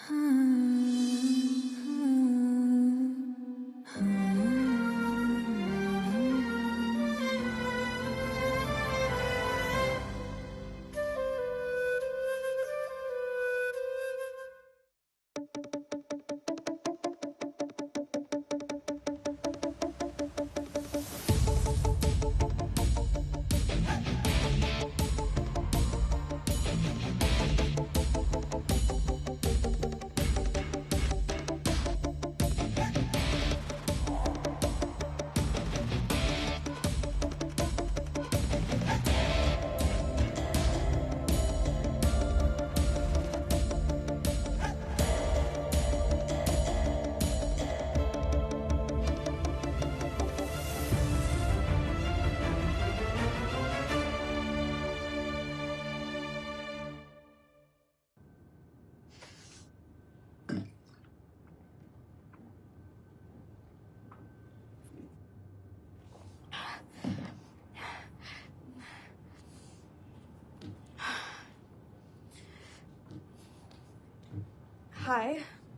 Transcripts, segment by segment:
Hi,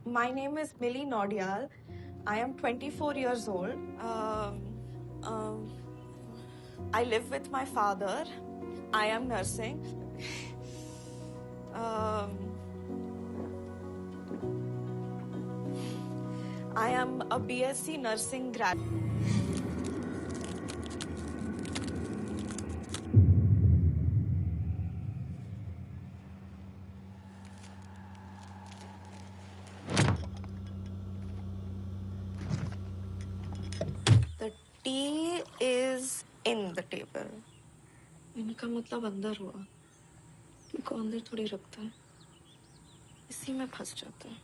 my name is Millie Nordial. I am 24 years old. I live with my father. I am nursing. I am a BSc nursing graduate. The tea is in the table. इनका मतलब अंदर हुआ. इनको अंदर थोड़ी रखता है. इसी में फंस जाता है.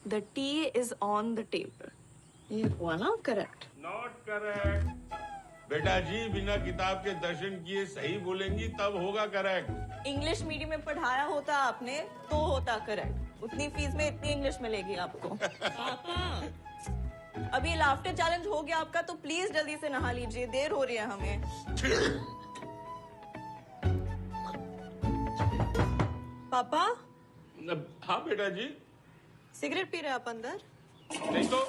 The tea is on the table. ये हुआ ना करेक्ट? Not correct. बेटा जी बिना किताब के दर्शन किए सही बोलेंगी तब होगा करेक्ट. इंग्लिश मीडियम में पढ़ाया होता आपने तो होता करेक्ट. उतनी फीस में इतनी इंग्लिश मिलेगी आपको. पापा, अभी लाफ्टर चैलेंज हो गया आपका तो प्लीज जल्दी से नहा लीजिए. देर हो रही है हमें. पापा. हाँ बेटा जी. सिगरेट पी रहे आप अंदर? नहीं तो.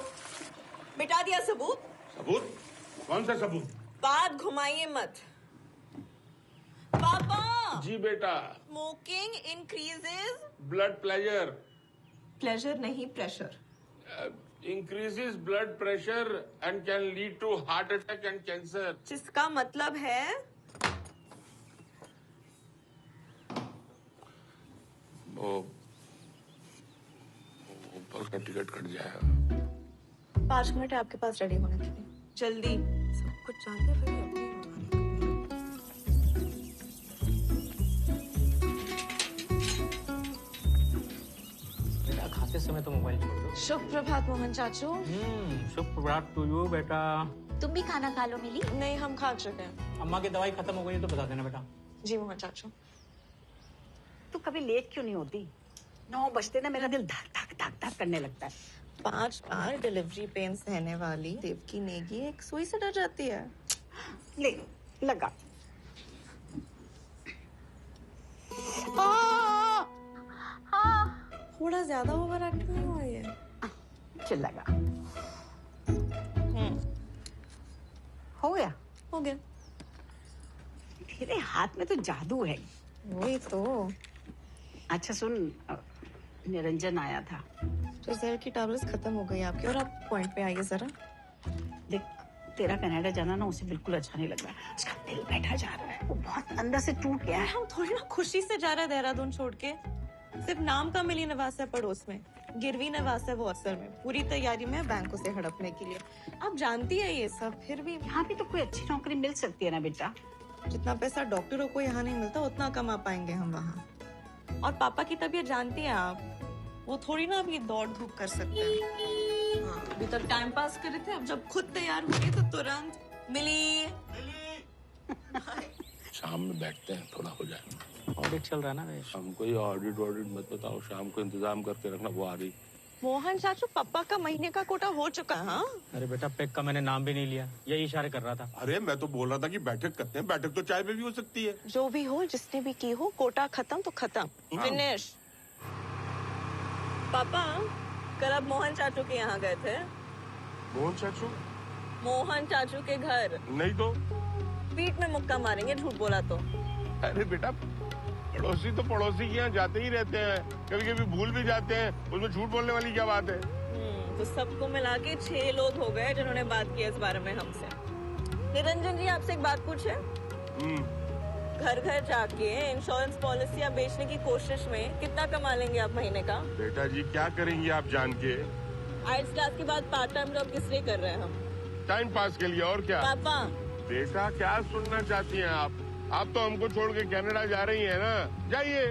मिटा दिया सबूत? सबूत? कौन सा सबूत? बात घुमाइए मत. पापा. जी बेटा. Smoking increases blood pressure. Pleasure नहीं pressure. Increases blood pressure and can lead to heart attack and cancer. जिसका मतलब है वो ऊपर का टिकट कट जाएगा. 5 मिनट है आपके पास रेडी होने के लिए. जल्दी. सब कुछ जानते फिर भी अपनी बेटा खाते समय तो मोबाइल छोड़ दो. शुभ प्रभात मोहन चाचू. शुभ प्रभात टू यू बेटा. तुम भी खाना खा लो मिली. नहीं, हम खा चुके हैं. अम्मा की दवाई खत्म हो गई तो बता देना बेटा. जी मोहन चाचू. तू कभी लेट क्यों नहीं होती? 9 बजते ना मेरा दिल धक धक धक धक करने लगता है. 5 बार डिलीवरी पेन सहने वाली देवकी नेगी एक सुई से डर जाती है. ले लगा. थोड़ा ज्यादा ओवर एक्ट नहीं हुआ ये? चल लगा. हो गया. हो गया. तेरे हाथ में तो जादू है. वही तो. अच्छा सुन, निरंजन आया था. तो जहर की टैबलेट्स खत्म हो गई आपकी. और आप पॉइंट पे आइए जरा. देख तेरा कनाडा जाना ना उसे बिल्कुल अच्छा नहीं लग रहा है. उसका दिल बैठा जा रहा है. वो बहुत अंदर से टूट गया है. हम थोड़ी ना खुशी से जा रहे हैं देहरादून छोड़ के. सिर्फ नाम का मिली निवास है पड़ोस में. गिरवी निवास है वो असल में. पूरी तैयारी में बैंकों से हड़पने के लिए. आप जानती है ये सब. फिर भी यहाँ भी तो कोई अच्छी नौकरी मिल सकती है ना बेटा. जितना पैसा डॉक्टरों को यहाँ नहीं मिलता उतना कमा पाएंगे हम वहाँ. और पापा की तबीयत जानती हैं आप. वो थोड़ी ना अभी दौड़ धूप कर सकते हैं. हाँ, अभी तक टाइम पास कर रहे थे. अब जब खुद तैयार हुए तो तुरंत मिली. शाम में बैठते हैं थोड़ा हो जाए. ऑडिट चल रहा है ना वे. हमको ये ऑडिट मत बताओ. शाम को इंतजाम करके रखना. वो आ रही. मोहन चाचू पापा का महीने का कोटा हो चुका है. हाँ अरे बेटा पैक का मैंने नाम भी नहीं लिया. यही इशारे कर रहा था. अरे मैं तो बोल रहा था कि बैठक करते हैं. बैठक तो चाय पे भी हो सकती है. जो भी हो जिसने भी की हो कोटा खत्म तो खत्म. फिनिश. पापा कल आप मोहन चाचू के यहाँ गए थे? मोहन चाचू? मोहन चाचू के घर। नहीं तो। पीठ में मुक्का मारेंगे झूठ बोला तो। अरे बेटा, पड़ोसी तो पड़ोसी के यहाँ जाते ही रहते हैं, कभी कभी भूल भी जाते हैं, उसमें झूठ बोलने वाली क्या बात है? तो सबको मिला के 6 लोग हो गए जिन्होंने बात की इस बारे में हमसे। निरंजन जी, आपसे एक बात पूछे? घर घर जाके इंश्योरेंस पॉलिसियां बेचने की कोशिश में कितना कमा लेंगे आप महीने का? बेटा जी, क्या करेंगे आप जान के? आइल्स क्लास के बाद पार्ट टाइम जॉब किस लिए कर रहे हैं हम? टाइम पास के लिए, और क्या? पापा बेटा, क्या सुनना चाहती हैं आप? आप तो हमको छोड़ के कनाडा जा रही हैं ना, जाइए।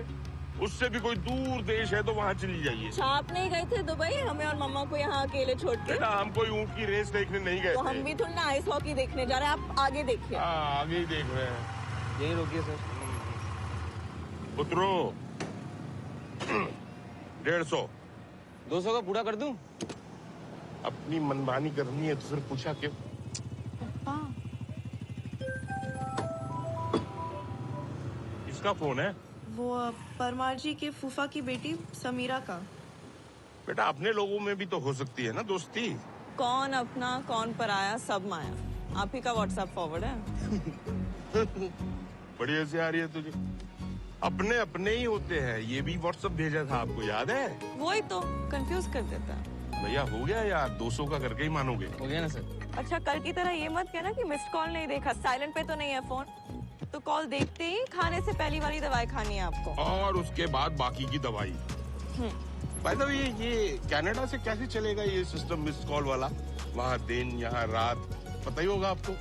उससे भी कोई दूर देश है तो वहाँ चली जाइए। आप नहीं गए थे दुबई हमें और मम्मा को यहाँ अकेले छोड़ के? बेटा, हम कोई ऊँट की रेस देखने नहीं गए तो थे। हम भी थोड़ा ना आइस हॉकी देखने जा रहे हैं, आप आगे देखिए। हाँ, आगे ही देख रहे हैं। यही रोकिए सर। उतरो। 150। 200 का पूरा कर दूं? अपनी मनमानी करनी है तो फिर पूछा क्यों? किसका फोन है? वो परमार जी के फूफा की बेटी समीरा का। बेटा, अपने लोगों में भी तो हो सकती है ना दोस्ती। कौन अपना कौन पराया सब माया। आप ही का व्हाट्सएप फॉरवर्ड है। बड़ी हंसी आ रही है तुझे। अपने अपने ही होते हैं। ये भी व्हाट्सएप भेजा था, आपको याद है? वही तो कंफ्यूज कर देता है। भैया, हो गया यार? 200 का करके ही मानोगे? हो गया ना सर। अच्छा, कल की तरह ये मत कहना कि मिस्ड कॉल नहीं देखा, साइलेंट पे तो नहीं है फोन। तो कॉल देखते ही खाने से पहली वाली दवाई खानी है आपको, और उसके बाद बाकी की दवाई। बाय द वे, ये कनाडा से कैसे चलेगा ये सिस्टम मिस्ड कॉल वाला? वहाँ दिन, यहाँ रात, पता ही होगा आपको।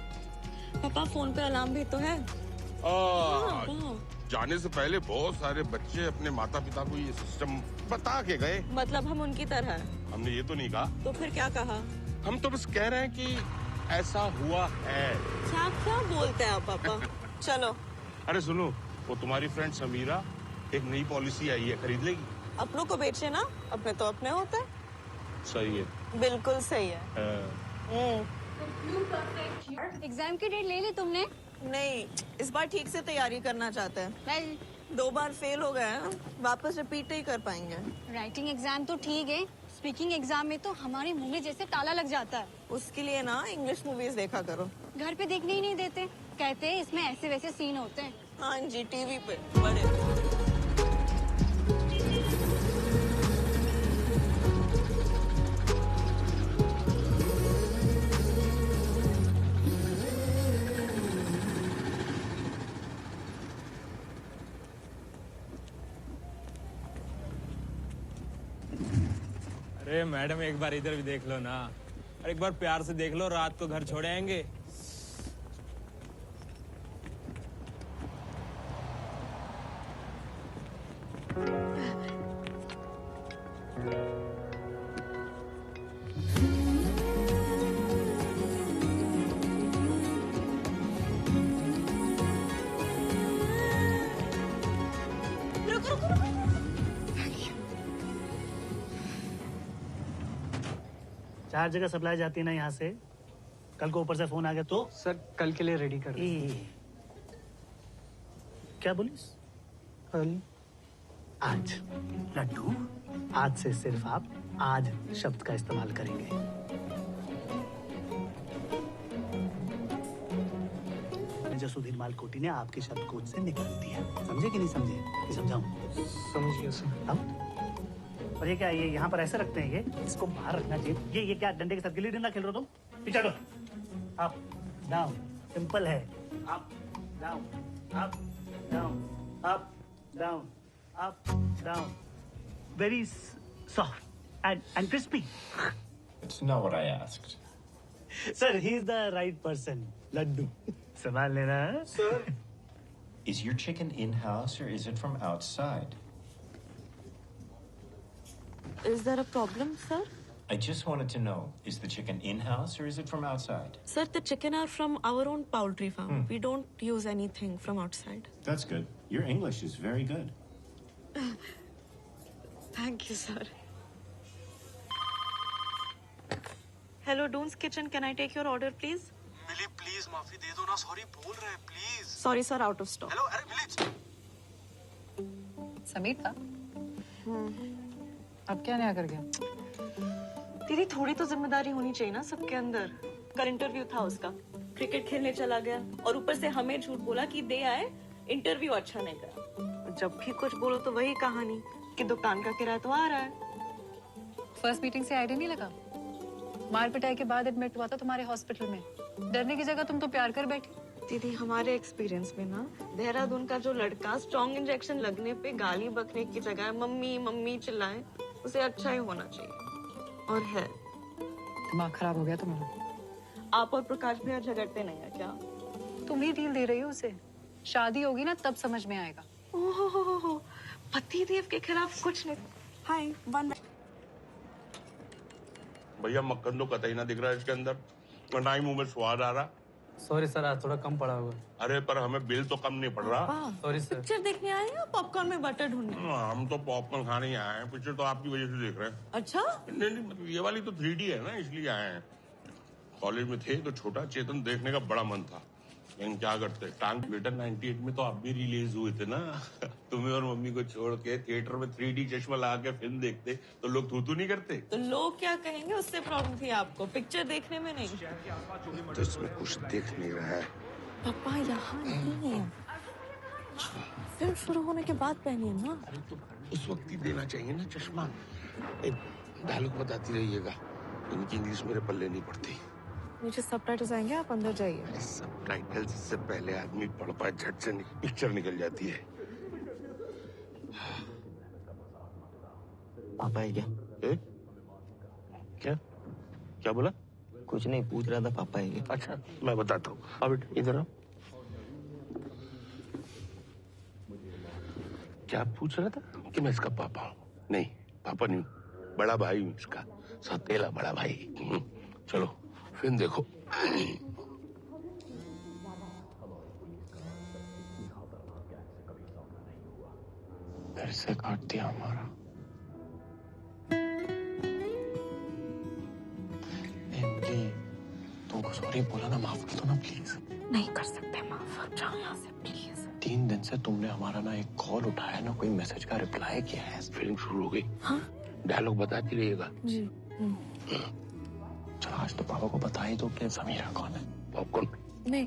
पापा फोन पे अलार्म भी तो है। जाने से पहले बहुत सारे बच्चे अपने माता पिता को ये सिस्टम बता के गए। मतलब हम उनकी तरह हैं। हमने ये तो नहीं कहा। तो फिर क्या कहा? हम तो बस कह रहे हैं कि ऐसा हुआ है। क्या क्या बोलते हैं आप पापा? चलो। अरे सुनो, वो तुम्हारी फ्रेंड समीरा एक नई पॉलिसी आई है, खरीद लेगी? अपनों को बेचे ना, अपने तो अपने होते हैं। सही है। बिल्कुल सही है। एग्जाम की डेट ले ली तुमने? नहीं, इस बार ठीक से तैयारी करना चाहते हैं। वेल, 2 बार फेल हो गए हैं, वापस रिपीट ही कर पाएंगे। राइटिंग एग्जाम तो ठीक है, स्पीकिंग एग्जाम में तो हमारे मुंह में जैसे ताला लग जाता है। उसके लिए ना इंग्लिश मूवीज देखा करो। घर पे देखने ही नहीं देते, कहते हैं इसमें ऐसे वैसे सीन होते हैं। हाँ जी, टीवी पे बड़े। अरे मैडम, एक बार इधर भी देख लो ना। और एक बार प्यार से देख लो, रात को घर छोड़े आएंगे। चार जगह सप्लाई जाती है ना यहाँ से। कल को ऊपर से फोन आ गया तो? सर, कल के लिए रेडी कर दो। क्या बोलिस? कल? आज। लड्डू, आज से सिर्फ आप आज शब्द का इस्तेमाल करेंगे। सुधीर मालकोटी ने आपके शब्दकोश से निकाल दिया। समझे कि नहीं समझे? कि समझाऊं? समझ गया सर। और ये क्या, ये यहाँ पर ऐसे रखते हैं? ये इसको बाहर रखना चाहिए। ये क्या डंडे के साथ गिल्ली डंडा खेल रहे हो तुम? पीछे हटो। अप डाउन, सिंपल है। Up down, up down, up down, up down. Very soft and crispy. It's not what I asked. Sir, he is the right person. Laddoo संभाल लेना। Sir, is your chicken in-house or is it from outside? Is there a problem, sir? I just wanted to know, is the chicken in-house or is it from outside? Sir, the chicken are from our own poultry farm. We don't use anything from outside. That's good. Your English is very good. Thank you, sir. Hello, Doon's Kitchen. Can I take your order, please? Mili, please माफी दे दो ना। Sorry बोल रहे हैं, please. Sorry, sir. Out of stock. Hello, अरे मिली। समीर था? अब क्या नया कर गया? दीदी थोड़ी तो जिम्मेदारी होनी चाहिए ना सबके अंदर। कल इंटरव्यू था उसका, क्रिकेट खेलने चला गया और ऊपर से हमें झूठ बोला कि दे आए, इंटरव्यू अच्छा नहीं करा। जब भी कुछ बोलो तो वही कहानी कि दुकान का किराया तो आ रहा है। फर्स्ट मीटिंग से आइडिया नहीं लगा? मार पिटाई के बाद एडमिट हुआ था तुम्हारे हॉस्पिटल में। डरने की जगह तुम तो प्यार कर बैठी। दीदी हमारे एक्सपीरियंस में ना, देहरादून का जो लड़का स्ट्रॉन्ग इंजेक्शन लगने पे गाली बकने की जगह मम्मी मम्मी चिल्लाए, उसे अच्छा ही होना चाहिए। और है, दिमाग खराब हो गया तुम्हारा। आप और प्रकाश भैया झगड़ते नहीं है क्या? तुम ही डील दे रही हो उसे। शादी होगी ना तब समझ में आएगा। ओहो, पति देव के खिलाफ कुछ नहीं। हाय वन भैया मक्खन तो कतई ना दिख रहा है इसके अंदर, और ना ही मुंह में स्वाद आ रहा। सॉरी सर, आज थोड़ा कम पड़ा होगा। अरे पर हमें बिल तो कम नहीं पड़ रहा। Sorry sir. पिक्चर देखने आए हैं, पॉपकॉर्न में बटर ढूंढने? हम तो पॉपकॉर्न खाने ही आए हैं, पिक्चर तो आपकी वजह से देख रहे हैं। अच्छा नहीं नहीं, मतलब ये वाली तो 3D है ना, इसलिए आए हैं। कॉलेज में थे तो छोटा चेतन देखने का बड़ा मन था, लेकिन क्या करते, टांग बेटा 98 में तो आप भी रिलीज हुए थे ना। तुम्हें और मम्मी को छोड़ के थिएटर में 3D चश्मा लगा के फिल्म देखते तो लोग थू नहीं करते। तो लोग क्या कहेंगे उससे प्रॉब्लम थी आपको, पिक्चर देखने में नहीं। तो इसमें कुछ देख नहीं रहा है। पापा यहाँ नहीं है, फिल्म शुरू होने के बाद पहनिए ना। अरे तो उस वक्त ही देना चाहिए ना चश्मा। डायलॉग बताती रहिएगा, इनकी इंग्लिश मेरे पल्ले नहीं पड़ती। नीचे सबटाइटल्स आएंगे, आप अंदर जाइए। सबटाइटल्स से पहले आदमी पढ़ पाए, झट से पिक्चर निकल जाती है। पापा है क्या? क्या क्या बोला? कुछ नहीं, पूछ रहा था पापा है क्या? अच्छा मैं बताता हूँ, अब इधर आओ। क्या पूछ रहा था कि मैं इसका पापा हूँ? नहीं, पापा नहीं, बड़ा भाई हूँ इसका, सौतेला बड़ा भाई। चलो फिल्म देखो। फिर से काट दिया हमारा। तुमको सॉरी बोला ना, माफ कर दो ना प्लीज। नहीं कर सकते माफ, आप जाओ यहाँ से प्लीज। 3 दिन से तुमने हमारा ना एक कॉल उठाया ना कोई मैसेज का रिप्लाई किया है। फिल्म शुरू हो गई। हाँ डायलॉग बताती रहिएगा जी। चलो आज तो पापा को बता ही दो कि समीरा कौन है। पॉपकॉर्न नहीं,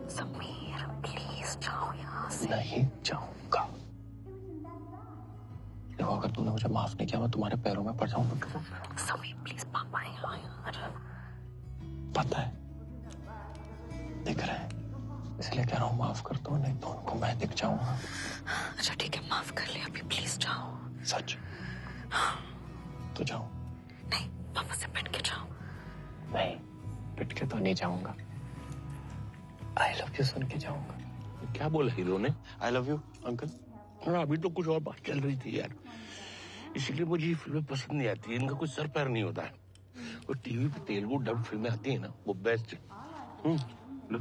समीर प्लीज जाओ यहाँ से। नहीं जाऊंगा। देखो अगर तुमने मुझे माफ नहीं किया मैं तुम्हारे पैरों में पड़ जाऊंगा। समीर प्लीज, पापा यहाँ यार। पता है, दिख रहा है, इसलिए कह रहा हूँ माफ कर दो, नहीं तो उनको मैं दिख जाऊंगा। अच्छा ठीक है, माफ कर ले अभी, प्लीज जाओ। सच? तो जाओ। नहीं, पापा से पिट के जाओ। नहीं, पिट के तो नहीं जाऊंगा, आई लव यू सुन के जाऊंगा। क्या बोला हीरो ने? I love you uncle. हाँ अभी तो कुछ और बात चल रही थी यार, इसीलिए मुझे ये फिल्में पसंद नहीं आती, इनका कुछ सर पैर नहीं होता है। और टीवी पे तेलुगु डब फिल्में आती है ना, वो बेस्ट है। लो।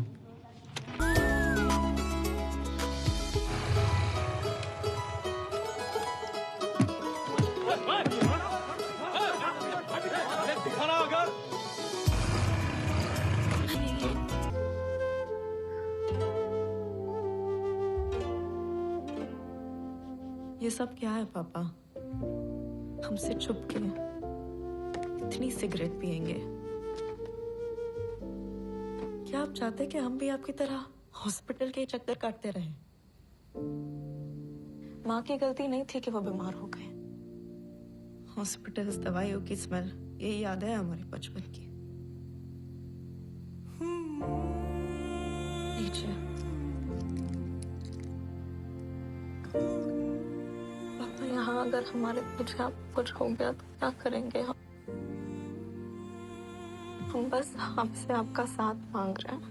ये सब क्या है पापा? हमसे छुप के इतनी सिगरेट पिएंगे? क्या आप चाहते कि हम भी आपकी तरह हॉस्पिटल के चक्कर काटते रहें? माँ की गलती नहीं थी कि वो बीमार हो गए। हॉस्पिटल, दवाइयों की स्मेल, यही याद है हमारे बचपन की। नीचे पापा, यहाँ अगर हमारे पीछे आप कुछ हो गया तो क्या करेंगे हम? हम बस आपसे आपका साथ मांग रहे हैं,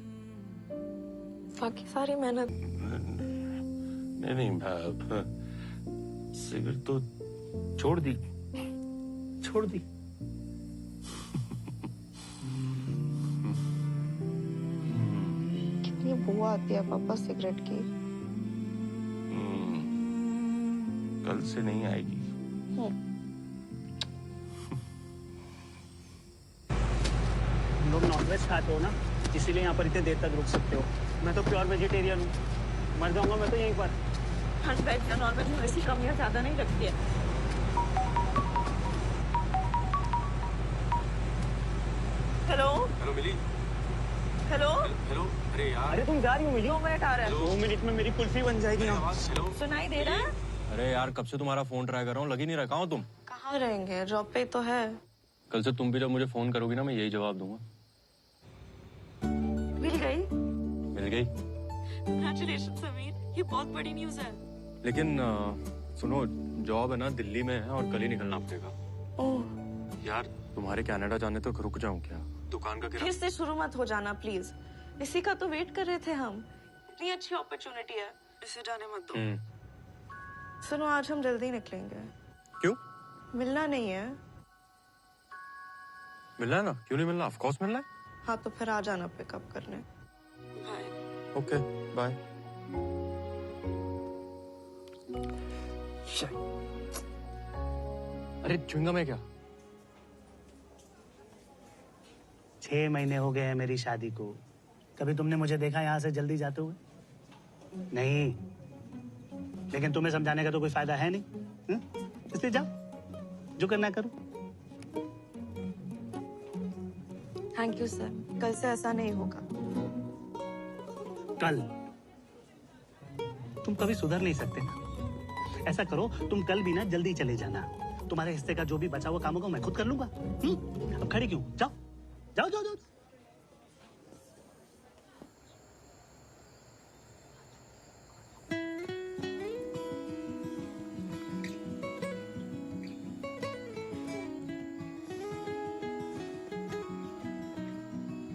बाकी सारी मेहनत। नहीं, सिगरेट तो छोड़ दी। कितनी बू आती है पापा सिगरेट की। कल से नहीं आएगी। लोग नॉनवेज खाते हो ना, इसीलिए यहाँ पर इतने देर तक रुक सकते हो। मैं तो प्योर वेजिटेरियन हूँ, मर जाऊंगा मैं तो यहीं पर। वेज या नॉन वेज में ऐसी कमियां ज्यादा नहीं लगती है। हेलो हेलो मिली। हेलो हेलो अरे यार, अरे तुम जा रही हो मिली? 2 मिनट आ रहा है। 2 मिनट में मेरी कुल्फी बन जाएगी ना। हेलो सुनाई दे रहा है? अरे यार कब से तुम्हारा फोन ट्राई कर रहा हूँ, लग ही नहीं रहा। कहाँ हो तुम? कहाँ रहेंगे, जॉब पे तो है। कल से तुम भी जब मुझे फोन करोगी ना, मैं यही जवाब दूंगा। मिल गई? मिल गई। कांग्रेचुलेशन समीर, ये बहुत बड़ी न्यूज है। लेकिन सुनो, जॉब है ना दिल्ली में है और कल ही निकलना पड़ेगा। ओह, यार तुम्हारे कनाडा जाने तक रुक जाऊं क्या? दुकान का फिर से शुरू मत हो जाना प्लीज। इसी का तो वेट कर रहे थे हम। इतनी अच्छी अपॉर्चुनिटी है, इसे जाने मत दो। सुनो, आज हम जल्दी निकलेंगे। क्यों? मिलना नहीं है? मिलना है ना, क्यों नहीं मिलना? ऑफ कोर्स मिलना है। हाँ तो फिर आ जाना पिकअप करने। बाय। Okay bye. अरे च्युइंगम है क्या? 6 महीने हो गए हैं मेरी शादी को, कभी तुमने मुझे देखा यहाँ से जल्दी जाते हुए? नहीं। लेकिन तुम्हें समझाने का तो कोई फायदा है नहीं, इसलिए जाओ, जो करना करो। थैंक यू सर, कल से ऐसा नहीं होगा। कल? तुम कभी सुधर नहीं सकते ना। ऐसा करो, तुम कल भी ना जल्दी चले जाना। तुम्हारे हिस्से का जो भी बचा हुआ काम होगा मैं खुद कर लूंगा। अब खड़ी क्यों? जाओ जाओ जाओ जाओ।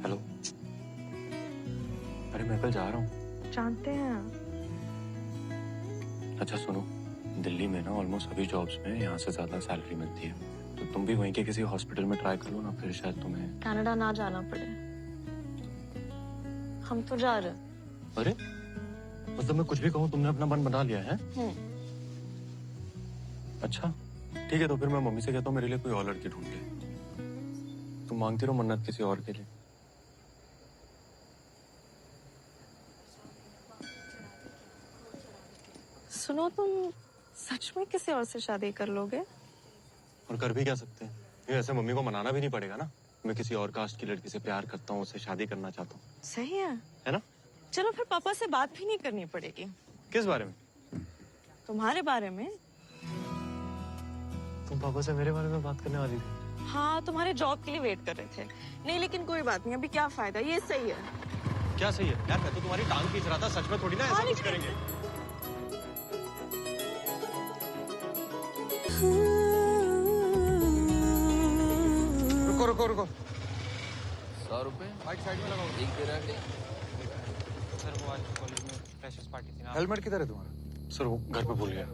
हेलो। अरे मैं कल जा रहा हूँ। जानते हैं। अच्छा सुनो, दिल्ली में ना ऑलमोस्ट सभी जॉब्स में यहाँ से ज्यादा सैलरी मिलती है, तो तुम भी वहीं के किसी हॉस्पिटल में ट्राई कर लो ना, फिर शायद तुम्हें कनाडा ना जाना पड़े। हम तो जा रहे। अरे मतलब मैं कुछ भी कहूँ तुमने अपना मन बना लिया है? अच्छा ठीक है, तो फिर मैं मम्मी से कहता हूँ मेरे लिए कोई और लड़की ढूंढ ले। तुम मांगती रहो मन्नत किसी और के लिए। सुनो, तुम सच में किसी और से शादी कर लोगे? और कर भी क्या सकते हैं, ये ऐसे मम्मी को मनाना भी नहीं पड़ेगा ना। मैं किसी और कास्ट की लड़की से प्यार करता हूँ, उससे शादी करना चाहता हूँ। सही है ना? चलो फिर पापा से बात भी नहीं करनी पड़ेगी। किस बारे में? तुम्हारे बारे में। तुम पापा से मेरे बारे में बात करने वाली थी? हाँ, तुम्हारे जॉब के लिए वेट कर रहे थे। नहीं लेकिन कोई बात नहीं, अभी क्या फायदा, ये सही है। क्या सही है यार? मैं तो तुम्हारी टांग खींच रहा था, सच में थोड़ी ना ऐसा कुछ करेंगे। रुको रुको रुको। 100 रुपए बाइक साइड में लगाओ। एक दे रहा है। सर वो आज कॉलेज में फ्रेशर्स पार्टी थी ना। हेलमेट किधर है तुम्हारा? सर वो घर पे भूल गया।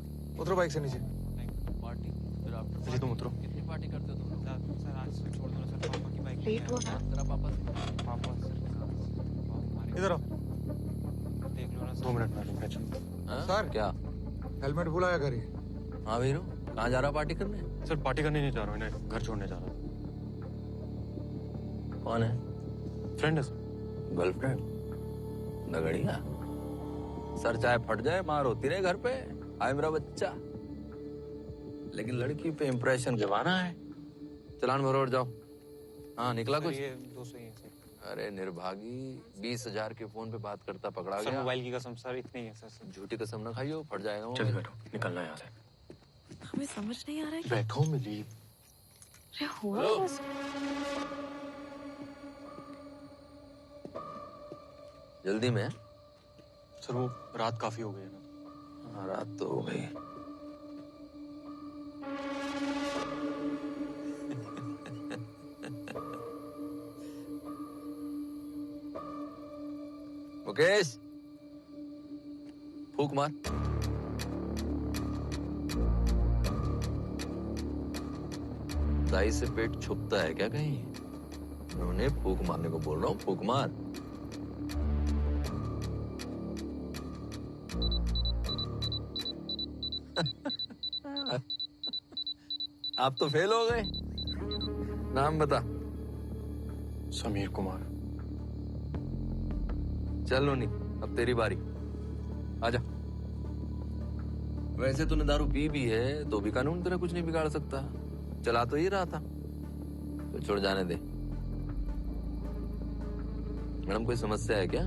उतरो बाइक से नीचे। पार्टी फिर आफ्टर जी तुम उतरो। कितनी पार्टी करते हो तुम लोग? सर आज से छोड़ दो सर, पापा की बाइक लेट हो रहा। तेरा पापा सर इधर आओ। देख लो ना 2 मिनट में। सर क्या? हेलमेट भुलाया घर ही। हाँ वीरू, कहाँ जा रहा पार्टी करने? सर पार्टी करने नहीं जा रहा हूँ, इन्हें घर छोड़ने जा रहा हूँ। कौन है? फ्रेंड है सर। गर्लफ्रेंड? नगड़िया। सर चाहे फट जाए, मार होती रहे घर पे। आए मेरा बच्चा। लेकिन लड़की पे इम्प्रेशन जमाना है। चलान भरो और जाओ। हाँ निकला कुछ? ये 200 ही है सर। अरे निर्भागी, 20,000 के फोन पे बात करता पकड़ा सर गया। मोबाइल की कसम सर, इतनी ही है सर। झूठी कसम ना खाइयो, फट जाएगा वो। चल बैठो, निकलना यहाँ से। हमें समझ नहीं आ रहा है कि बैठो मिली। अरे हुआ कैसे? जल्दी में? सर वो रात काफी हो गई है ना। हाँ रात तो हो गई। मुकेश फूक मार। दाई से पेट छुपता है क्या कहीं? उन्होंने फूक मारने को बोल रहा हूँ, फूक मार। आप तो फेल हो गए। नाम बता। समीर कुमार। चल लोनी, अब तेरी बारी। आजा। वैसे तूने दारू पी भी है तो भी कानून तेरा कुछ नहीं बिगाड़ सकता। चला तो ही रहा था, तो छोड़ जाने दे। मैडम कोई समस्या है क्या?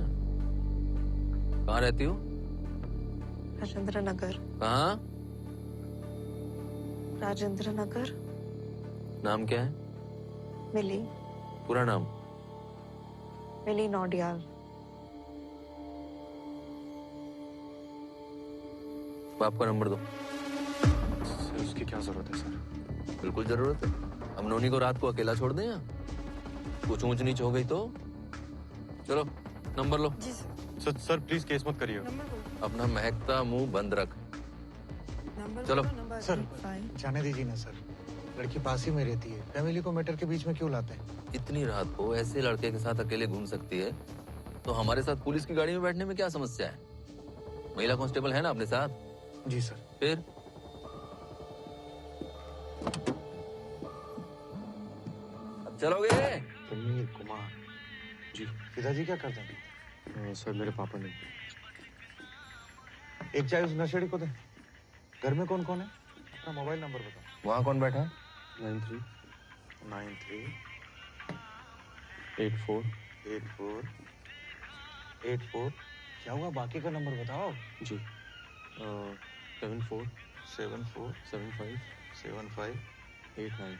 कहाँ रहती हो? राजेंद्र नगर। कहाँ? राजेंद्र नगर। नाम क्या है? मिली। पूरा नाम? मिली नौडियाल। बाप का नंबर दो। सर उसकी क्या जरूरत है सर? बिल्कुल जरूरत है। हम नोनी को रात को अकेला छोड़ दें या कुछ ऊंच नीच हो गई तो? चलो नंबर लो। जी सर। सर प्लीज केस मत करिए। अपना महकता मुंह बंद रख। चलो। सर जाने दीजिए ना सर, लड़की पास ही में रहती है, फैमिली को मैटर के बीच में क्यों लाते हैं? इतनी रात को ऐसे लड़के के साथ अकेले घूम सकती है तो हमारे साथ पुलिस की गाड़ी में बैठने में क्या समस्या है? महिला कांस्टेबल है ना अपने साथ? जी सर। फिर अब चलोगे? समीर कुमार जी। पिताजी क्या करते हैं? सर मेरे पापा ने। एक चाय उस नशेड़ी को दे। घर में कौन कौन है? अपना मोबाइल नंबर बताओ। वहाँ कौन बैठा है? 939484 क्या हुआ? बाकी का नंबर बताओ। जी 74757589।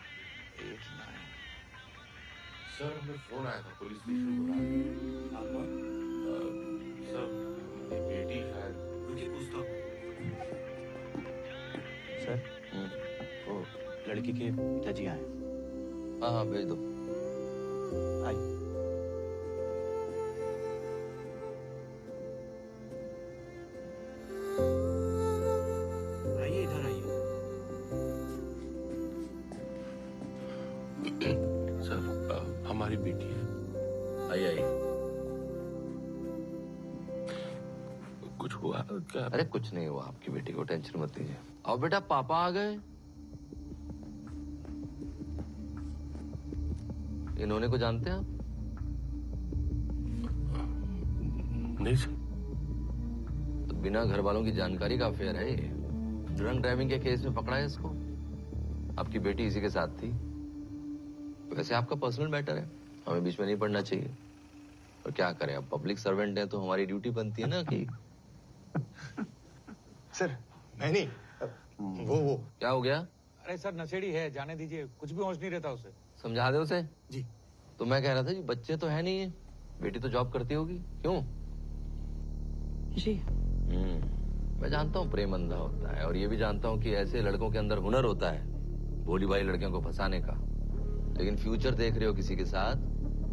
सर हमें फोन आया था पुलिस स्टेशन बुला सर मेरी बेटी शायद मुझे पूछता सर वो लड़की के पिताजी आए। हाँ हाँ भेज दो। आइए। आइए इधर आइए। सर हमारी बेटी है। आइए आइए। कुछ हुआ क्या? अरे कुछ नहीं हुआ आपकी बेटी को, टेंशन मत लीजिए। आओ बेटा पापा आ गए। इन्होंने को जानते हैं आप? नहीं सर। तो बिना घर वालों की जानकारी का अफेयर है ये। ड्रंक ड्राइविंग के केस में पकड़ा है इसको। आपकी बेटी इसी के साथ थी। वैसे आपका पर्सनल मैटर है, हमें बीच में नहीं पड़ना चाहिए। और क्या करें, अब पब्लिक सर्वेंट है तो हमारी ड्यूटी बनती है ना कि सर नहीं वो क्या हो गया? अरे सर नशेड़ी है, जाने दीजिए, कुछ भी होश नहीं रहता उसे। समझा दे उसे। जी। तो मैं कह रहा था जी बच्चे तो है नहीं है, बेटी तो जॉब करती होगी, क्यों? जी। मैं जानता हूँ प्रेम अंधा होता है, और ये भी जानता हूँ कि ऐसे लड़कों के अंदर हुनर होता है भोली भाली लड़कियों को फंसाने का। लेकिन फ्यूचर देख रहे हो किसी के साथ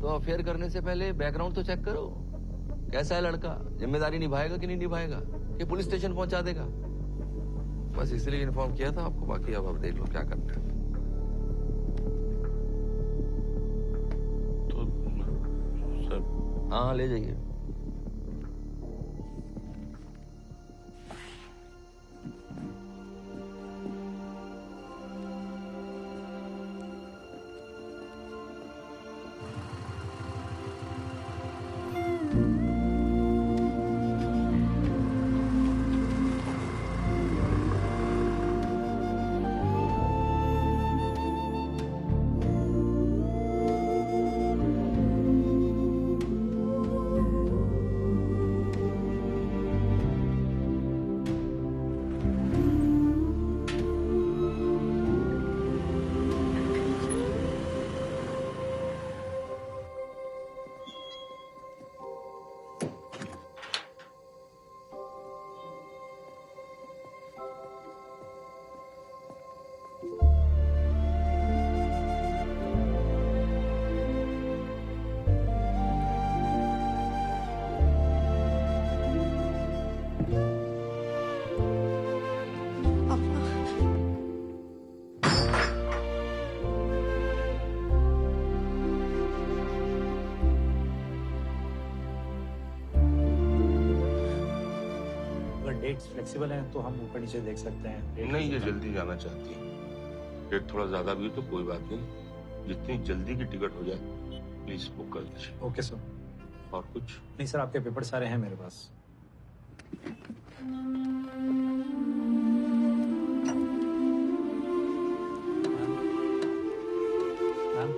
तो अफेयर करने से पहले बैकग्राउंड तो चेक करो। कैसा है लड़का, जिम्मेदारी निभाएगा कि नहीं निभाएगा, कि पुलिस स्टेशन पहुंचा देगा। बस इसलिए इन्फॉर्म किया था आपको, बाकी अब देख लो क्या करना है। तो सर हाँ ले जाइए। डेट्स फ्लेक्सिबल हैं तो हम ऊपर नीचे देख सकते हैं। नहीं, ये जल्दी जाना चाहती है। रेट थोड़ा ज्यादा भी हो तो कोई बात नहीं, जितनी जल्दी की टिकट हो जाए प्लीज बुक कर दीजिए। Okay sir. और कुछ नहीं सर, आपके पेपर सारे हैं मेरे पास। मैम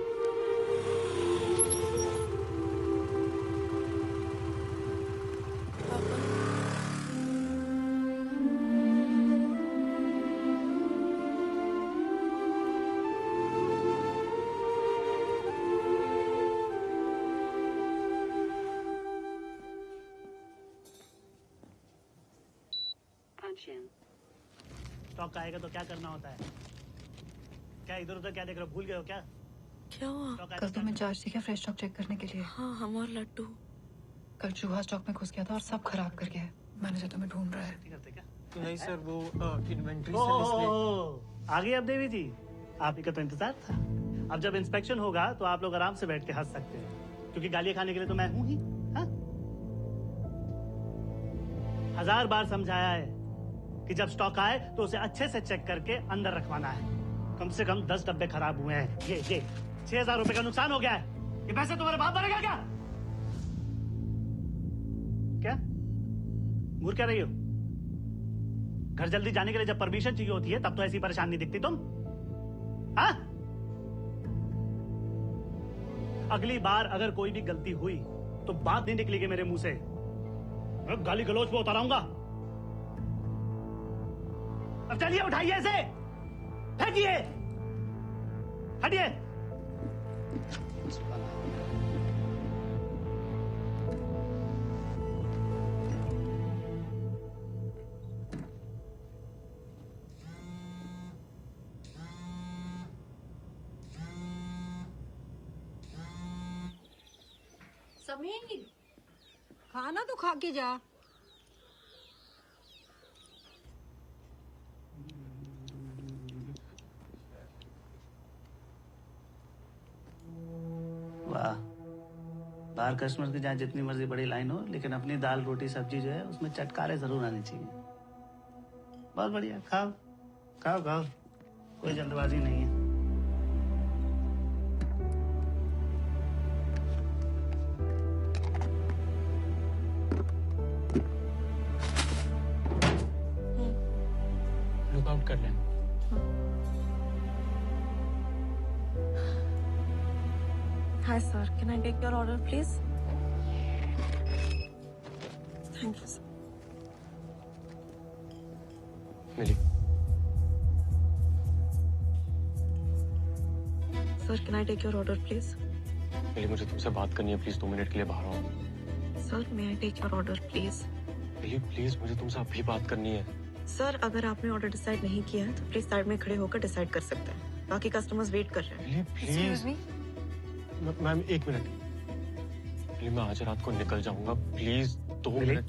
स्टॉक आएगा तो क्या करना होता है? क्या इधर उधर क्या देख रहे हो? भूल गए हो क्या? क्या हुआ? कल तुम्हें चार्ज थी क्या फ्रेश स्टॉक चेक करने के लिए? हाँ, हम और लट्टू कल चूहा स्टॉक में घुस गया था और सब खराब कर गया है। मैनेजर तुम्हें ढूंढ रहा है। नहीं सर, वो इन्वेंट्री आ गई अब देवी जी, आप ही का तो इंतजार था। अब जब इंस्पेक्शन होगा तो आप लोग आराम से बैठ के हंस सकते हैं, क्योंकि गालियां खाने के लिए तो मैं हूं ही। हाँ? 1000 बार समझाया है कि जब स्टॉक आए तो उसे अच्छे से चेक करके अंदर रखवाना है। कम से कम 10 डब्बे खराब हुए हैं। ये 6000 रुपए का नुकसान हो गया है। ये पैसे तुम्हारे बाप भरेगा क्या? क्या घूर क्या रही हो? घर जल्दी जाने के लिए जब परमिशन चाहिए होती है तब तो ऐसी परेशान नहीं दिखती तुम। हाँ? अगली बार अगर कोई भी गलती हुई तो बात नहीं निकलेगी मेरे मुंह से। मैं गाली गलौज पे उतार आऊंगा। अब चलिए, उठाइए इसे, फेंकिए, हटिए। समीर, खाना तो खा के जा। वाह, बाहर कस्टमर की जहाँ जितनी मर्जी बड़ी लाइन हो, लेकिन अपनी दाल रोटी सब्जी जो है उसमें चटकारे जरूर आनी चाहिए। बहुत बढ़िया, खाओ खाओ खाओ, कोई जल्दबाजी नहीं है। लुकआउट कर लें। Hi sir, can I take your order please? Thank you sir. Milli. Sir, can I take your order please? मिली, मुझे तुमसे बात करनी है, प्लीज 2 मिनट के लिए बाहर आओ। Sir, may I take your order please? Mili please, मुझे तुमसे अभी बात करनी है। सर, अगर आपने ऑर्डर डिसाइड नहीं किया है तो प्लीज साइड में खड़े होकर डिसाइड कर सकते हैं। बाकी कस्टमर्स वेट कर रहे हैं। प्लीज मैम 1 मिनट, प्लीज मैं आज रात को निकल जाऊंगा, प्लीज 2 मिनट।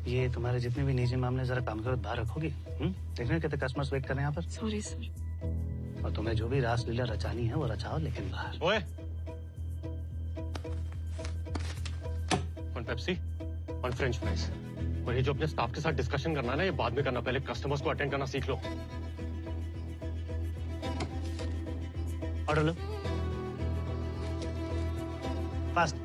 ये तुम्हारे जितने भी निजी मामले जरा काम करो, बाहर रखोगी? देखने कितने कस्टमर्स वेट कर रहे हैं यहाँ पर। Sorry sir. और तुम्हें जो भी रासलीला रचानी है वो रचाओ, लेकिन बाहर। ओए, one Pepsi, one French fries. और ये जो अपने स्टाफ के साथ डिस्कशन करना है ना, ये बाद में करना, पहले कस्टमर्स को अटेंड करना सीख लो। ऑर्डर लो, fast.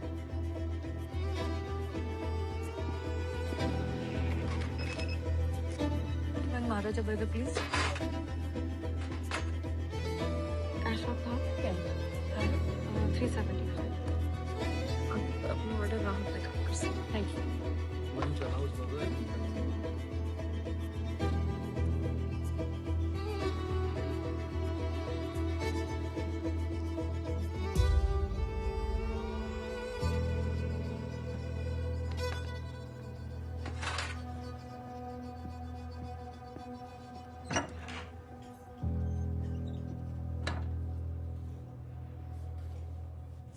Maharaja burger please. Cash off था 375। अपना ऑर्डर वहाँ पे कर सकते। Thank you.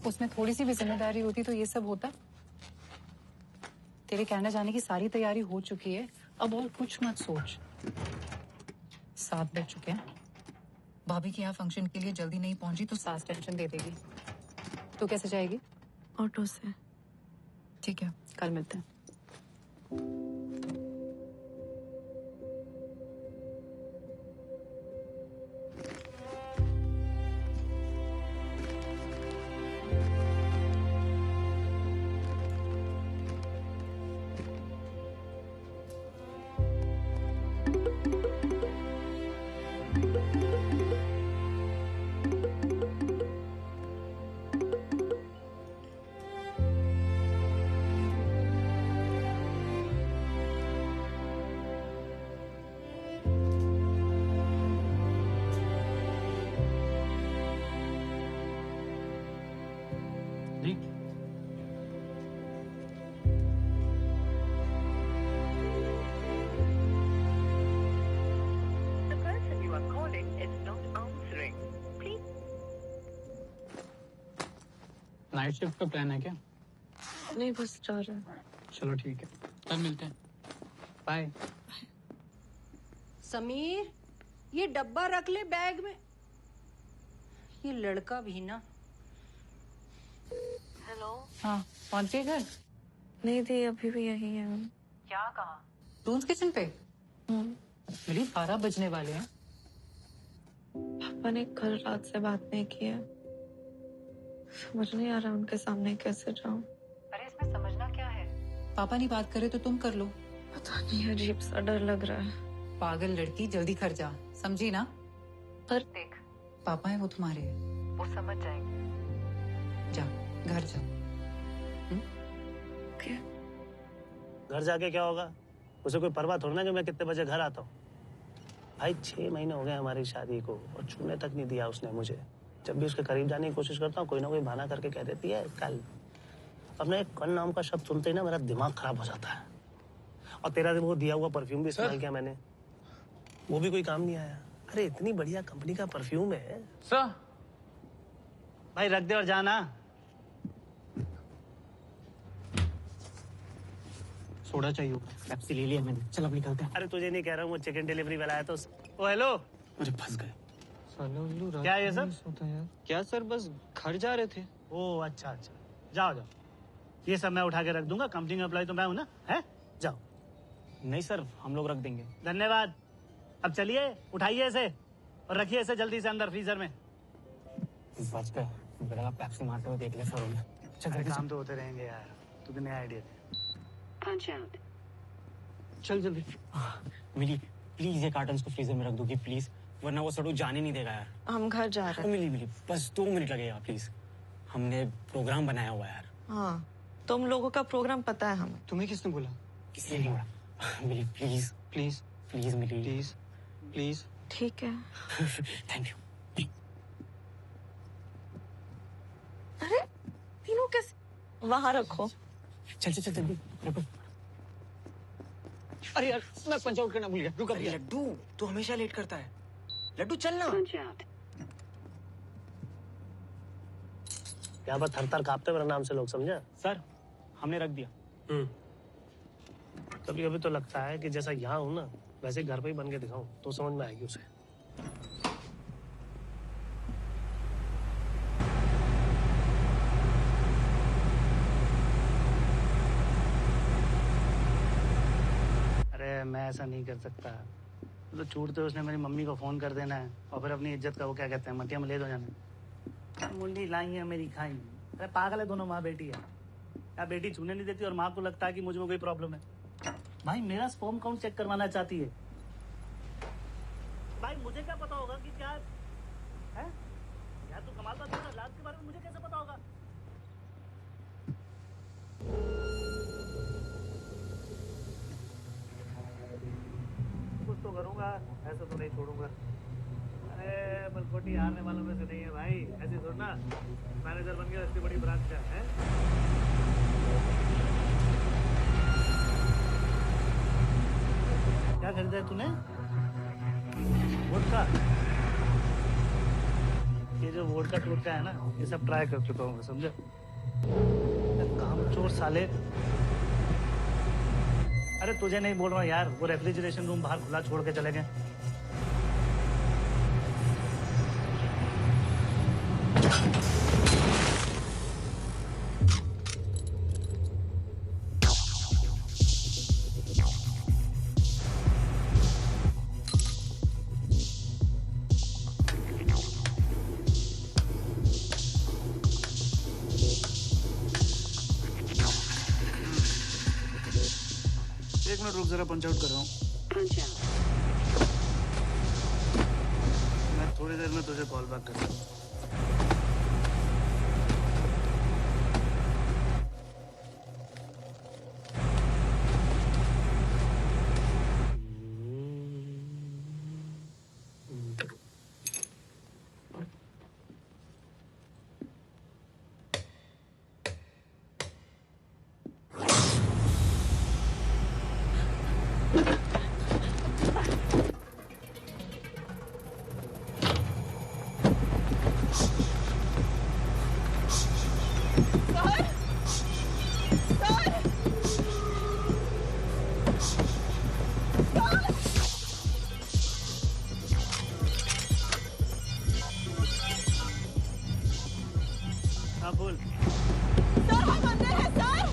उसमें थोड़ी सी भी जिम्मेदारी होती तो ये सब होता। तेरे कनाडा जाने की सारी तैयारी हो चुकी है, अब और कुछ मत सोच। 7 बज चुके हैं। भाभी के यहाँ फंक्शन के लिए जल्दी नहीं पहुंची तो सास टेंशन दे देगी। तू कैसे जाएगी? ऑटो से। ठीक है, कल मिलते हैं। नाइट शिफ्ट का प्लान है क्या? नहीं, बस जा रहे हैं। चलो ठीक है, कल मिलते हैं। बाय। समीर, ये डब्बा रख ले बैग में। ये लड़का भी ना। हेलो। हाँ, पहुंच गए घर? नहीं दी, अभी भी यही है। क्या कहा? टून्स किचन पे? मिली 12 बजने वाले हैं। पापा ने कल रात से बात नहीं की है। समझ नहीं आ रहा उनके सामने कैसे जाऊं। अरे इसमें समझना क्या है? पापा नहीं बात करे तो तुम कर लो। पता नहीं, अजीब सा डर लग रहा है। पागल लड़की, जल्दी घर जा, समझी ना? पर देख, पापा है वो तुम्हारे, वो समझ जाएंगे। जा, घर जा। घर जाके क्या होगा? उसे कोई परवाह थोड़ी ना कि मैं कितने बजे घर आता हूँ। भाई 6 महीने हो गए हमारी शादी को और छूने तक नहीं दिया उसने मुझे। जब भी उसके करीब जाने की कोशिश करता हूँ कोई ना कोई बहाना करके कह देती है कल। अब ना एक कल नाम का शब्द सुनते ही ना मेरा दिमाग खराब हो जाता है। और तेरा वो दिया हुआ परफ्यूम भी इस्तेमाल किया मैंने, वो भी कोई काम नहीं आया। अरे इतनी बढ़िया कंपनी का परफ्यूम है सर। भाई रख दे और जाना। सोडा चाहिए होगा, पेप्सी ले लिया मैंने। चल अब निकलते हैं। अरे तुझे नहीं कह रहा हूँ, वो चिकन डिलीवरी वाला आया तो ओ हेलो। मुझे फंस गए। क्या है ये सब? क्या सर, बस घर जा रहे थे। ओ अच्छा अच्छा, जाओ जाओ, ये सब मैं उठा के रख दूंगा। कंपनी में अप्लाई तो मैं हूँ ना, है? जाओ। नहीं सर, हम लोग रख देंगे। धन्यवाद। अब चलिए, उठाइए इसे और रखिए इसे जल्दी से अंदर फ्रीजर में। बच गए, बड़ा पेप्सी मारते हुए देख ले सर उन्हें। चल काम तो होते रहेंगे यार, तुझे नया आइडिया दे। चल जल्दी। मिली प्लीज ये कार्टन्स को फ्रीजर में रख दोगी प्लीज, वरना वो सड़ू जाने नहीं देगा यार। हम घर जा रहे हैं। मिली बस 2 मिनट लगेगा प्लीज, हमने प्रोग्राम बनाया हुआ है यार। हाँ, तुम लोगों का प्रोग्राम पता है हमें। तुम्हें किसने बोला? किसी ने बोला। Mili please please please Mili please please. ठीक है। Thank you. अरे तीनों कैसे? वहां रखो। चल जल्दी रखो। अरे यार मैं पंच आउट करना भूल गया, रुक। लड्डू तू हमेशा लेट करता है। लड्डू चलना। यहाँ पर थर-थर कांपते मेरे नाम से लोग, समझा? सर हमने रख दिया। कभी कभी तो लगता है कि जैसा यहाँ हूँ ना वैसे घर पे ही बन के दिखाऊं तो समझ में आएगी उसे। अरे मैं ऐसा नहीं कर सकता। तो छूटते उसने मेरी मम्मी को फोन कर देना है और फिर अपनी इज्जत का वो क्या कहते हैं मटिया में ले दो जाना। मुंडी लाई है मेरी खाई। अरे पागल है दोनों, माँ बेटी है। क्या बेटी छूने नहीं देती और माँ को लगता है कि मुझे में कोई प्रॉब्लम है। भाई मेरा स्पर्म काउंट चेक करवाना चाहती है। भाई मुझे क्या पता होगा कि क्या है? यार तू कमाल बात कर, लाज के बारे में मुझे कैसे पता होगा? कुछ तो करूंगा, ऐसे तो नहीं छोड़ूंगा। अरे बलकोटी हारने वालों में से नहीं है भाई, ऐसे थोड़ा मैनेजर बन गया, इतनी बड़ी ब्रांच का है। क्या खरीदा है तूने? वोडका। ये जो वोडका टोटका है ना, ये सब ट्राई कर चुका हूँ, समझा? कामचोर साले। अरे तुझे नहीं बोल रहा यार, वो रेफ्रिजरेशन रूम बाहर खुला छोड़ के चले गए। एक मिनट रुक, जरा पंच आउट कर रहा हूँ। मैं थोड़ी देर में तुझे कॉल बैक करता हूँ। हाँ बोल। सर हम अंदर हैं सर।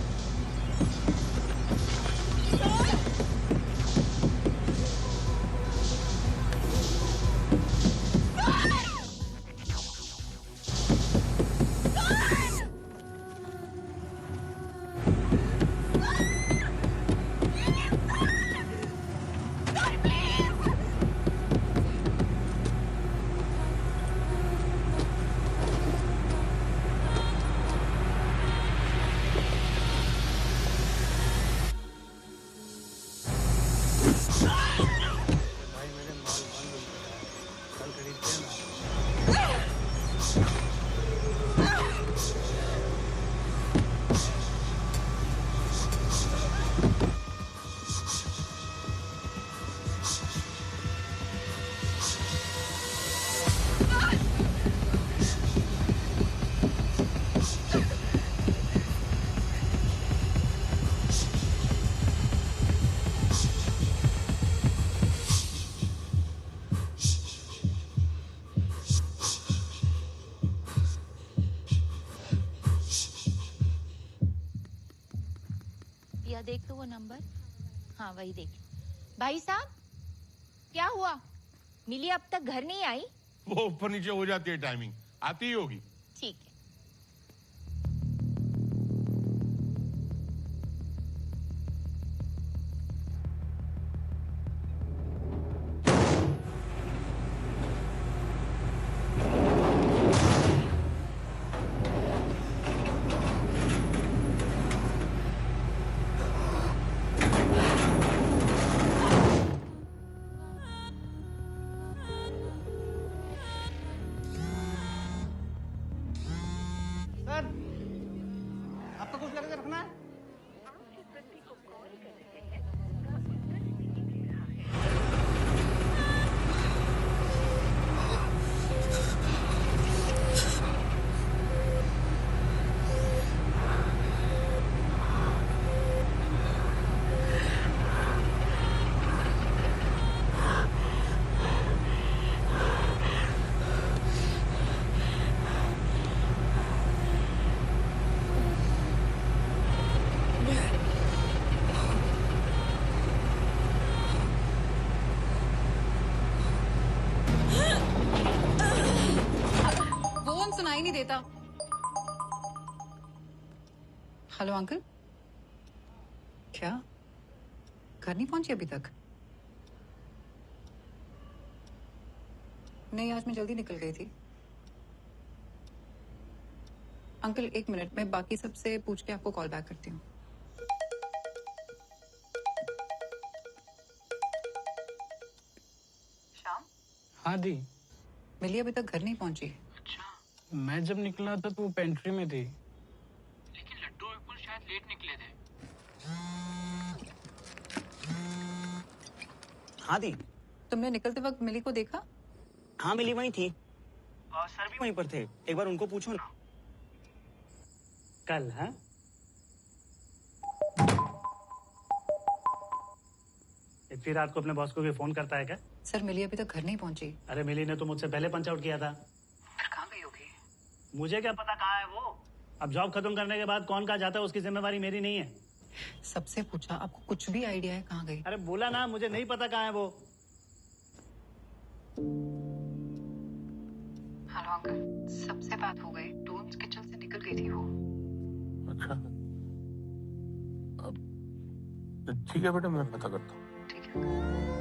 या देख तो वो नंबर। हाँ वही देख। भाई साहब क्या हुआ? मिली अब तक घर नहीं आई? वो ऊपर नीचे हो जाती है टाइमिंग, आती ही होगी। ठीक है। आपका कुछ करके रखना है? फोन सुनाई नहीं देता। हेलो अंकल, क्या घर नहीं पहुंची अभी तक? नहीं, आज मैं जल्दी निकल गई थी। अंकल एक मिनट, मैं बाकी सबसे पूछ के आपको कॉल बैक करती हूँ। शाम? हाँ दी। मिली अभी तक घर नहीं पहुंची। मैं जब निकला था तो वो पेंट्री में थी। लेकिन लड्डू और विपुल शायद लेट निकले थे। हाँ दी। तुमने निकलते वक्त मिली को देखा? हाँ मिली वहीं थी और सर भी वहीं पर थे। एक बार उनको पूछो ना। कल? हाँ इतनी रात को अपने बॉस को भी फोन करता है क्या? सर मिली अभी तक घर नहीं पहुंची। अरे मिली ने तो मुझसे पहले पंच आउट किया था। फिर कहाँ गई होगी? मुझे क्या पता कहाँ है वो। अब जॉब खत्म करने के बाद कौन कहाँ जाता है उसकी जिम्मेवारी मेरी नहीं है। सबसे पूछा, आपको कुछ भी आइडिया है कहाँ गई? अरे बोला ना, मुझे नहीं पता कहाँ है वो। हेलो अंकल, सबसे बात हो गई। टूम्स किचन से निकल गई थी वो। अच्छा, ठीक है बेटा, मैं पता करता हूँ। ठीक है।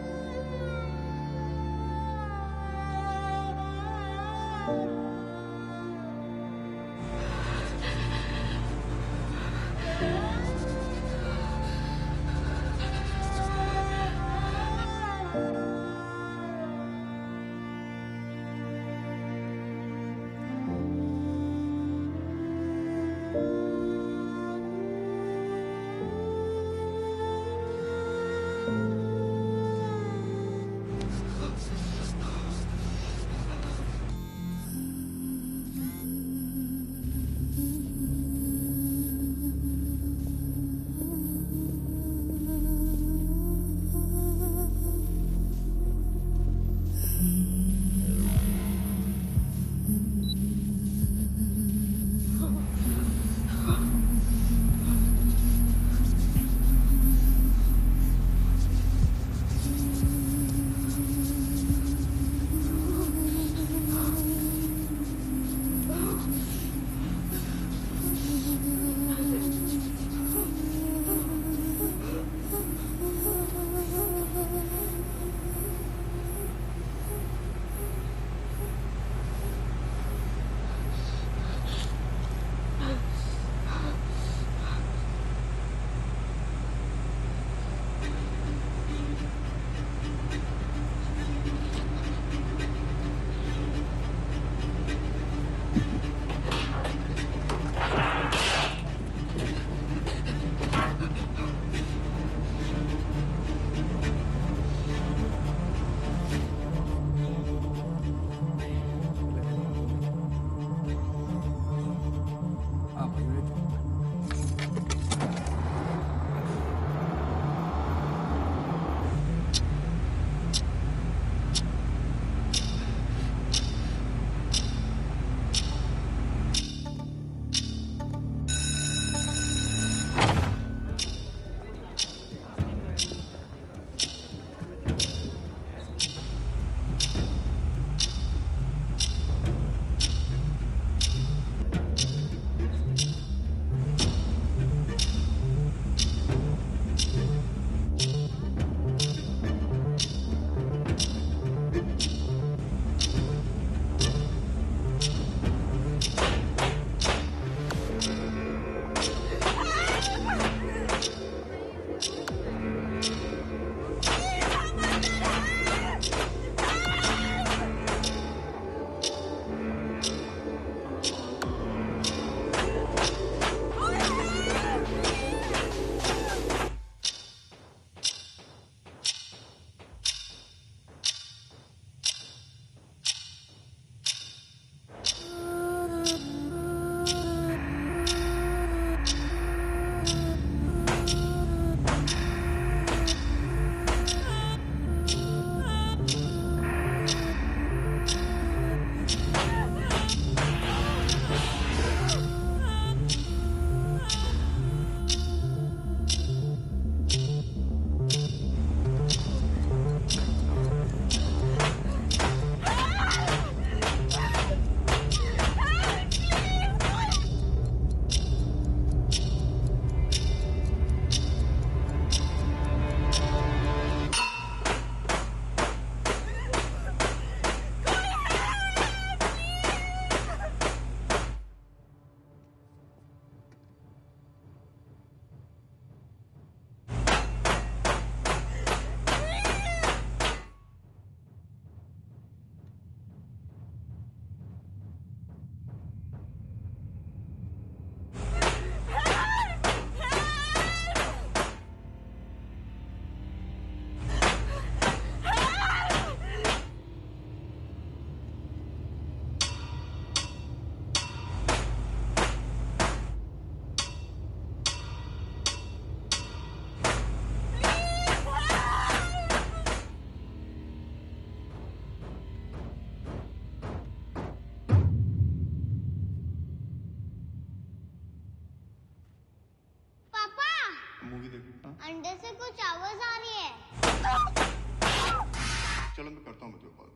चलो मैं करता हूँ वीडियो कॉल।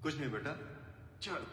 कुछ नहीं बेटा, चल।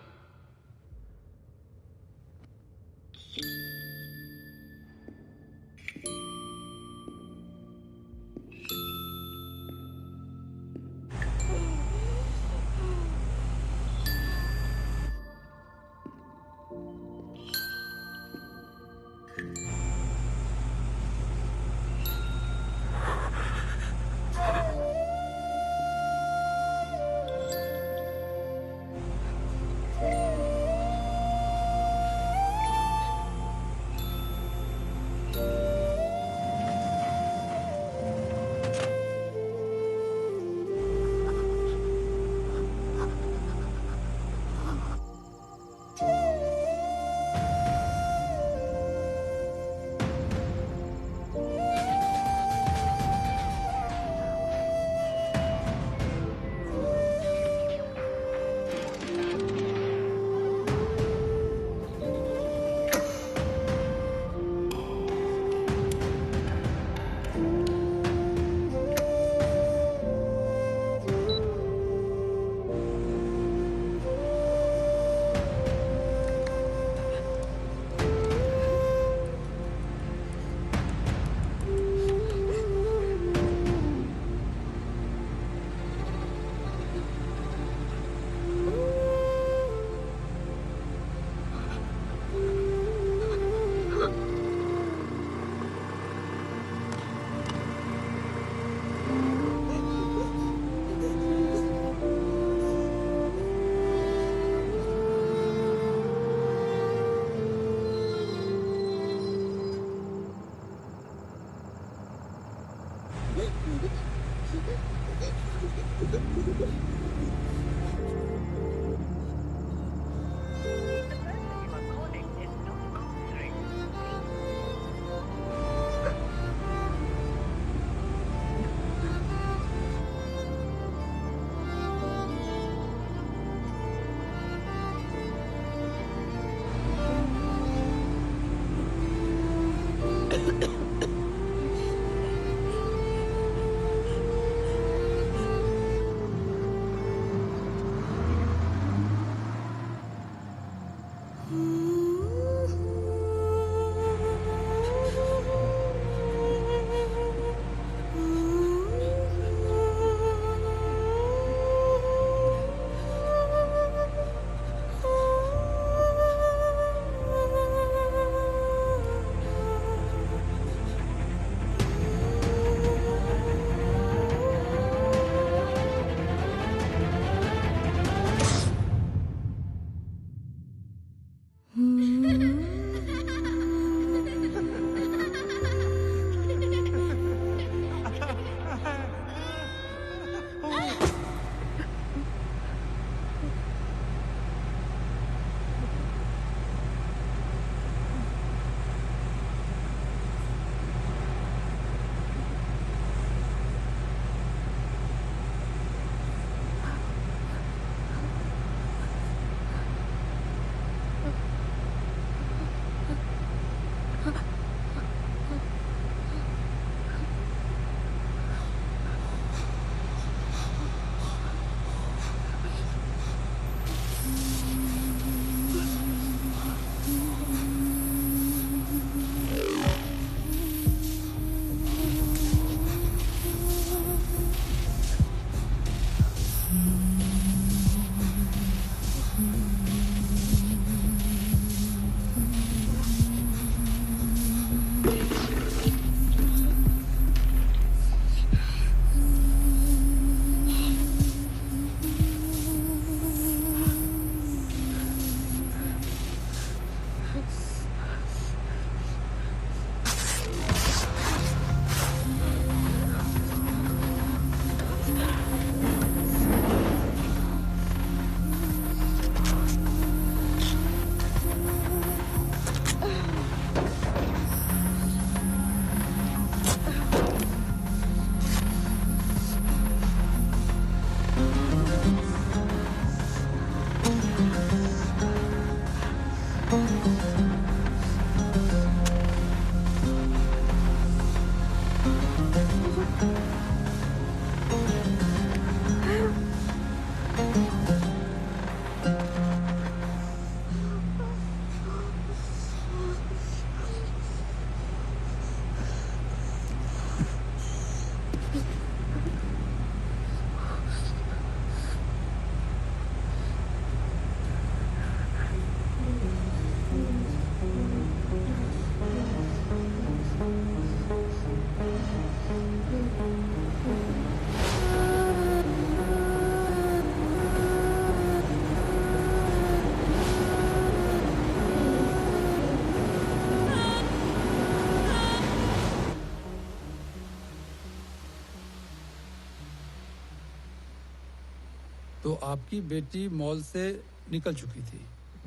तो आपकी बेटी मॉल से निकल चुकी थी।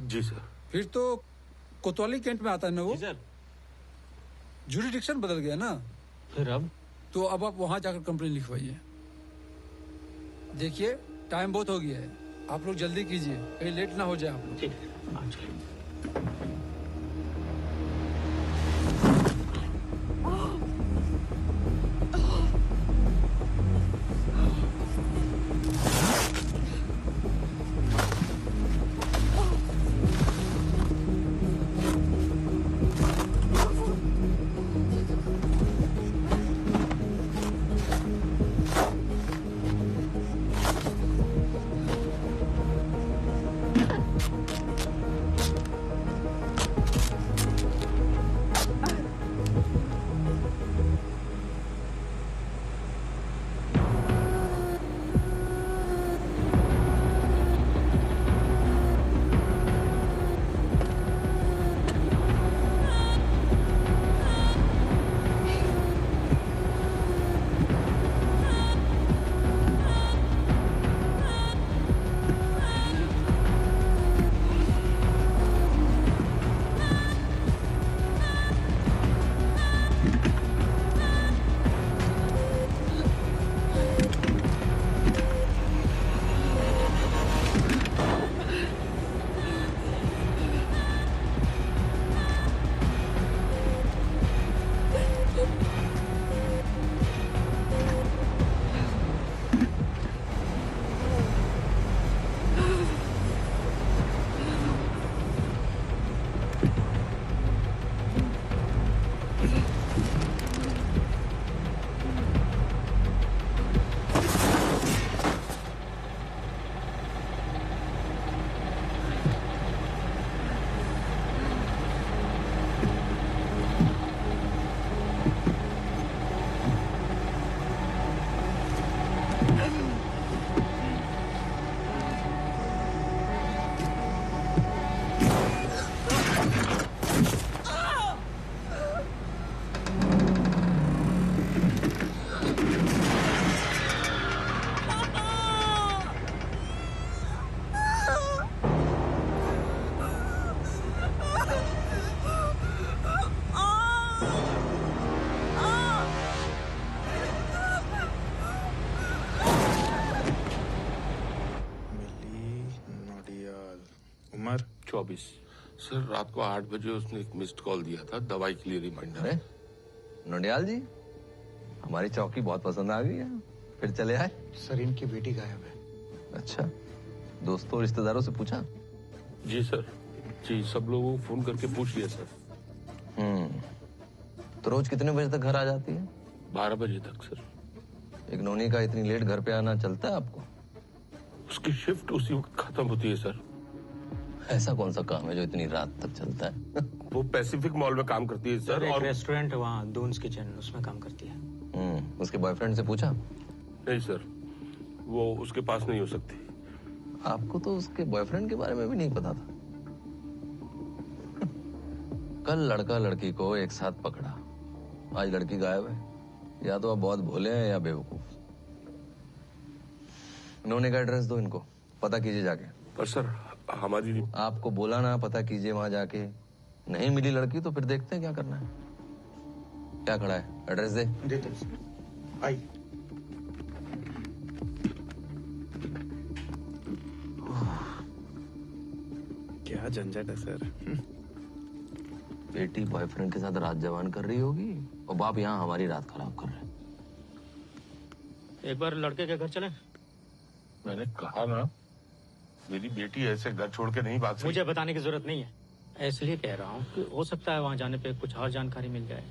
जी सर। फिर तो कोतवाली कैंट में आता है ना वो? सर। जुरिडिक्शन बदल गया ना। फिर अब? तो अब आप वहां जाकर कंप्लेन लिखवाइए। देखिए टाइम बहुत हो गया है, आप लोग जल्दी कीजिए, कहीं लेट ना हो जाए आप लोग। ठीक है। उम्र 24। सर रात को 8 बजे उसने एक मिस्ड कॉल दिया था दवाई के लिए रिमाइंडर। अरे नोडियाल जी, हमारी चौकी बहुत पसंद आ गई है, फिर चले आए। सर इनकी बेटी गायब है। अच्छा, दोस्तों रिश्तेदारों से पूछा? जी सर, जी सब लोगों को फोन करके पूछ लिया सर। तो रोज कितने बजे तक घर आ जाती है? 12 बजे तक सर। एक नोनी का इतनी लेट घर पे आना चलता है आपको? उसकी शिफ्ट उसी वक्त खत्म होती है सर। ऐसा कौन सा काम है जो इतनी रात तक चलता है? वो पैसिफिक मॉल में काम करती है सर। और रेस्टोरेंट है वहाँ, दून्स किचन, उसमें काम करती है। उसके बॉयफ्रेंड से पूछा? नहीं सर, वो उसके पास नहीं हो सकती। आपको तो उसके बॉयफ्रेंड के बारे में भी नहीं पता था। कल लड़का लड़की को एक साथ पकड़ा, आज लड़की गायब है। या तो आप बहुत भोले हैं या बेवकूफ। इन्होंने का एड्रेस दो इनको, पता कीजिए जाके। पर सर हमारी आपको बोला ना, पता कीजिए वहां जाके। नहीं मिली लड़की तो फिर देखते हैं क्या करना है। क्या खड़ा है, एड्रेस दे। देते हैं आइए। क्या झंझट है सर। बेटी बॉयफ्रेंड के साथ रात जवान कर रही होगी और बाप यहाँ हमारी रात खराब कर रहे हैं। एक बार लड़के के घर चलें? मैंने कहा ना, मेरी बेटी ऐसे घर छोड़ के नहीं भाग सकती। मुझे बताने की जरूरत नहीं है, इसलिए कह रहा हूँ कि हो सकता है वहां जाने पे कुछ और जानकारी मिल जाए।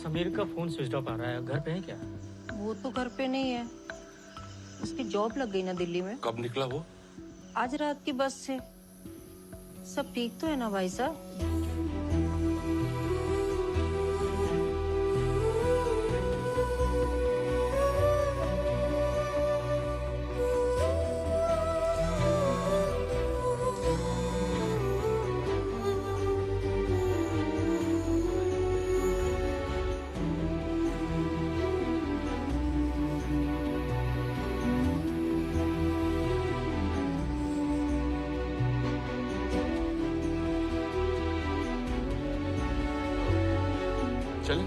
समीर का फोन स्विच ऑफ आ रहा है, घर पे है क्या? वो तो घर पे नहीं है, उसकी जॉब लग गई ना दिल्ली में। कब निकला वो? आज रात की बस से। सब ठीक तो है ना भाई साहब? चले?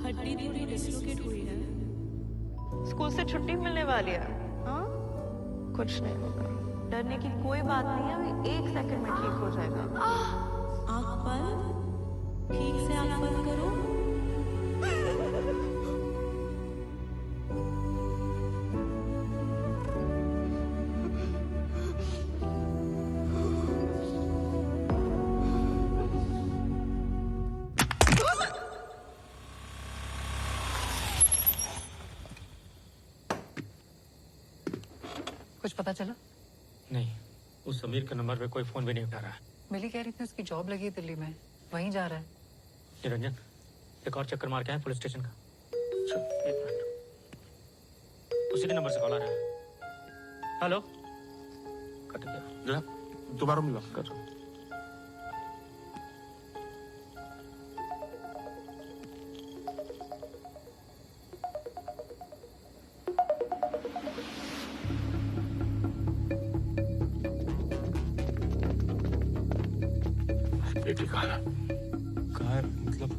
हड्डी थोड़ी डिस्लोकेट हुई है। स्कूल से छुट्टी मिलने वाली है। हाँ, कुछ नहीं होगा, डरने की कोई बात नहीं है, अभी 1 सेकंड में ठीक हो जाएगा। आँख बंद, ठीक से आँख बंद करो। कुछ पता चला? नहीं, उस समीर के नंबर पे कोई फोन भी नहीं उठा रहा है। मिली कह रही थी उसकी जॉब लगी है दिल्ली में, वहीं जा रहा है। निरंजन, एक और चक्कर मार के आए पुलिस स्टेशन का। एक मिनट, उसी के नंबर से कॉल आ रहा है। हेलो, कट गया। दोबारा मिला कर। बेटी कहाँ है? कहाँ है? मतलब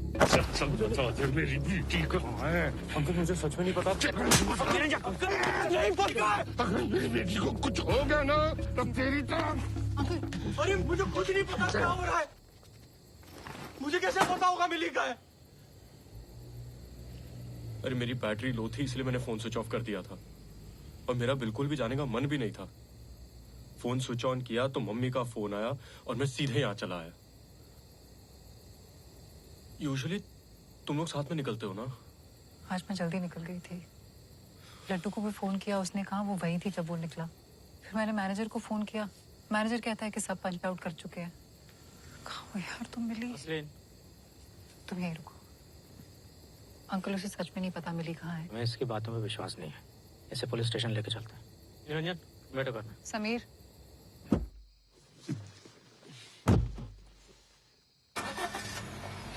मेरी बेटी कहाँ है? अंकल मुझे सच में नहीं पता। अगर मेरी बेटी को कुछ हो गया ना तो तेरी तरफ। अरे मुझे कुछ नहीं पता क्या हो रहा है। मुझे कैसे पता होगा मिली का है? अरे मेरी बैटरी लो थी इसलिए मैंने फोन स्विच ऑफ कर दिया था और मेरा बिल्कुल भी जाने का मन भी नहीं था। फोन स्विच ऑन किया तो मम्मी का फोन आया और मैं सीधे यहाँ चला आया। यूजुअली तुम लोग साथ में निकलते हो ना? आज मैं जल्दी निकल गई थी। लड्डू को भी फोन किया, उसने कहा वो वही थी जब वो निकला। फिर मैंने मैनेजर को फोन किया, मैनेजर कहता है कि सब पंच आउट कर चुके हैं। कहाँ हो यार तुम मिली? तुम यहीं रुको। अंकल उसे सच में नहीं पता मिली कहाँ है। मैं इसकी बातों में विश्वास नहीं है, इसे पुलिस स्टेशन लेके चलते हैं। निरंजन, बैठो करना। समीर,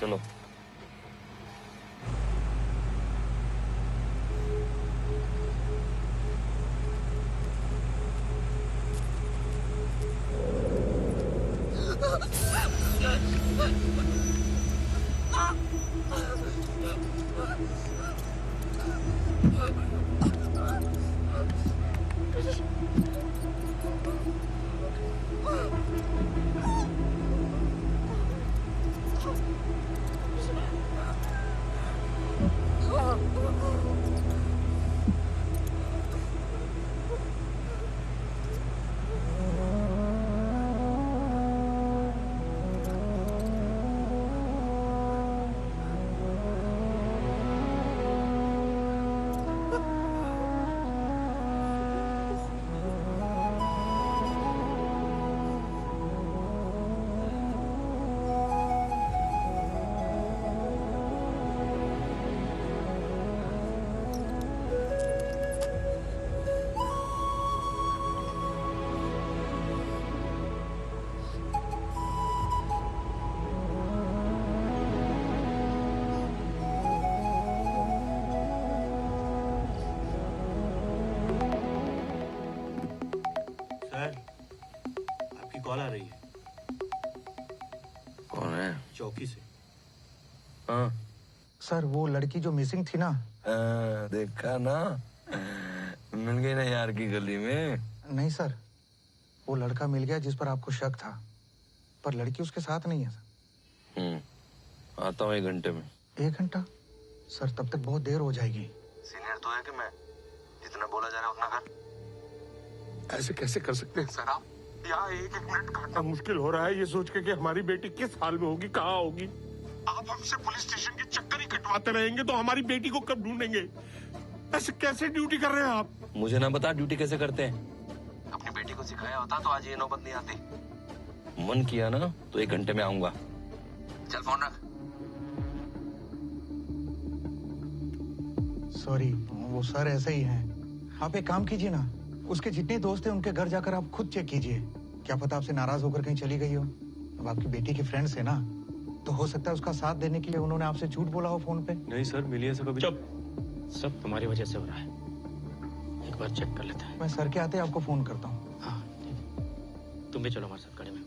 चलो। कॉल आ रही है। कौन है? चौकी से। हाँ सर वो लड़की जो मिसिंग थी ना। देखा ना, मिल गई ना यार की गली में। नहीं सर, वो लड़का मिल गया जिस पर आपको शक था, पर लड़की उसके साथ नहीं है सर। आता हूँ 1 घंटे में। 1 घंटा? सर तब तक बहुत देर हो जाएगी। सीनियर तो है कि मैं जितना बोला जा रहा है उतना कर। ऐसे कैसे कर सकते हैं सर आप? यहाँ 1-1 मिनट काटना मुश्किल हो रहा है ये सोच के कि हमारी बेटी किस हाल में होगी, कहाँ होगी। आप हमसे पुलिस स्टेशन के चक्कर ही कटवाते रहेंगे तो हमारी बेटी को कब ढूंढेंगे? ऐसे कैसे ड्यूटी कर रहे हैं आप? मुझे ना बता ड्यूटी कैसे करते हैं। अपनी बेटी को सिखाया होता तो आज ये नौबत नहीं आती। मन किया ना तो 1 घंटे में आऊंगा। चल फोन रख। सॉरी, वो सर ऐसे ही हैं। आप एक काम कीजिए ना, उसके जितने दोस्त हैं उनके घर जाकर आप खुद चेक कीजिए। क्या पता आपसे नाराज होकर कहीं चली गई हो। अब आपकी बेटी की फ्रेंड्स है ना, तो हो सकता है उसका साथ देने के लिए उन्होंने आपसे झूठ बोला हो फोन पे। नहीं सर, मिली ऐसा कभी। चुप, सब तुम्हारी वजह से हो रहा है। एक बार चेक कर लेते हैं। मैं सर के आते आपको फोन करता हूँ। हाँ ठीक है, तुम भी चलो हमारे साथ गाड़ी में।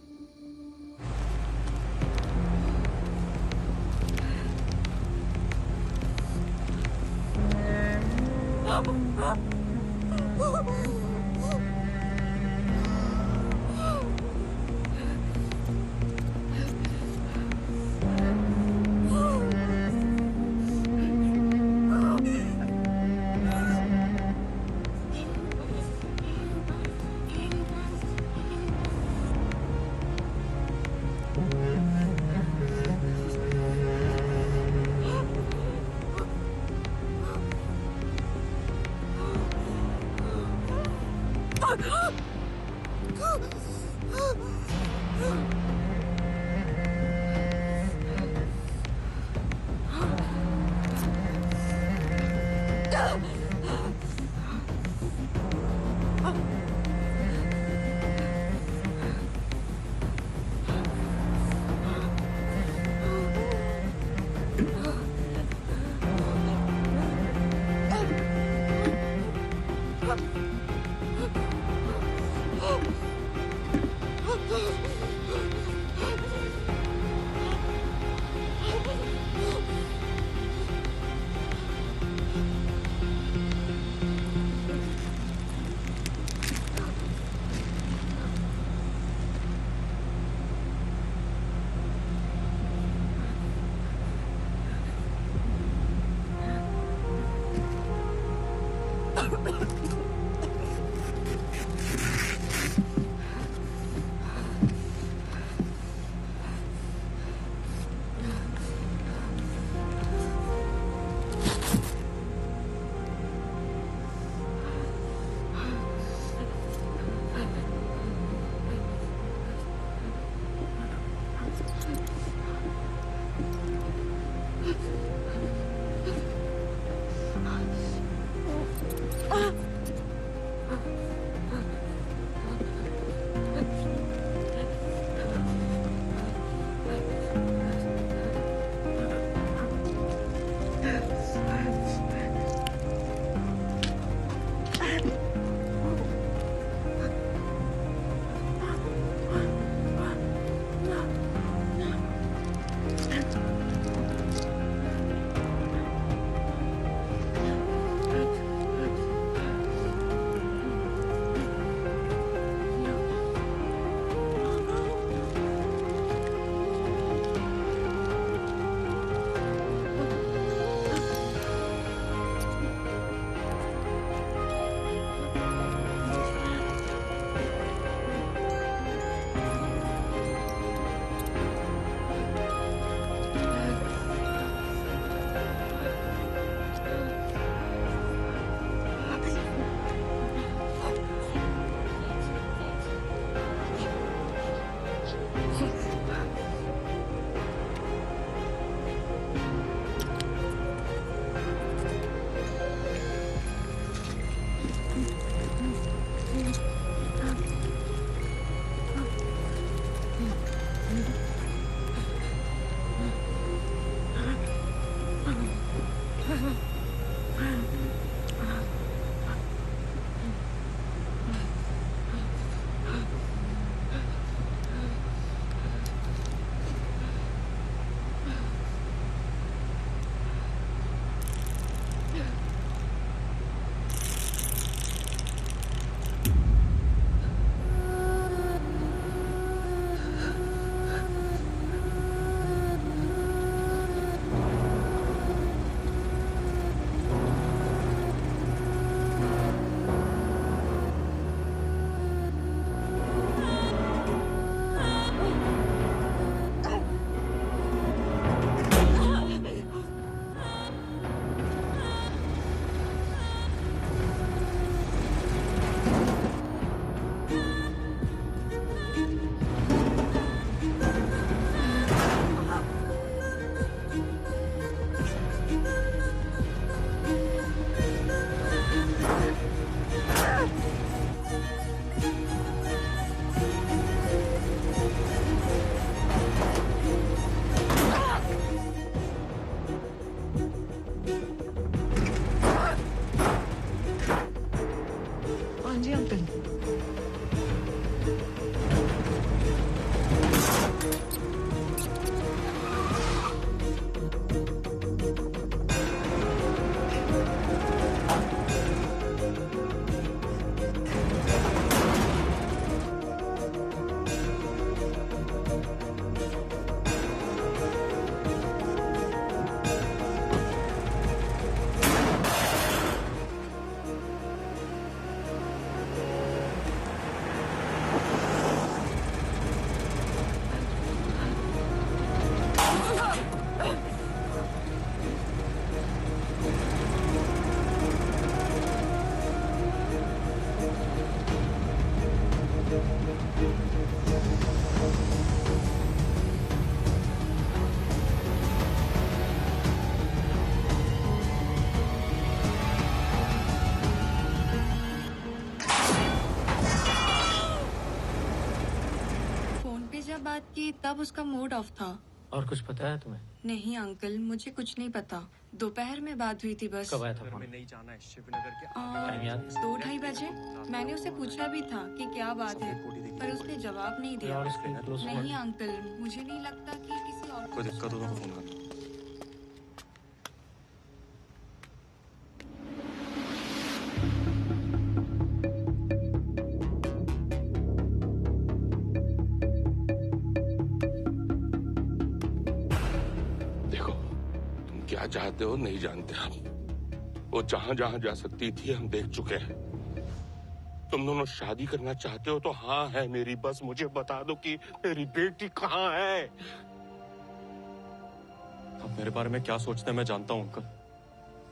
बात की तब उसका मूड ऑफ था। और कुछ पता है तुम्हें? नहीं अंकल, मुझे कुछ नहीं पता। दोपहर में बात हुई थी बस। कब आया था फोन? नहीं जाना है शिवनगर के 2-2:30 बजे। मैंने उसे पूछा भी था कि क्या बात है, पर उसने जवाब नहीं दिया। नहीं अंकल, मुझे नहीं लगता कि किसी और कोई दिक्कत हो तो फोन करना। क्या चाहते हो नहीं जानते हम। वो जहां जहां जा सकती थी हम देख चुके हैं। तुम दोनों शादी करना चाहते हो तो हाँ है मेरी, बस मुझे बता दो कि मेरी बेटी कहाँ है। आप मेरे बारे में क्या सोचते हैं मैं जानता हूँ अंकल,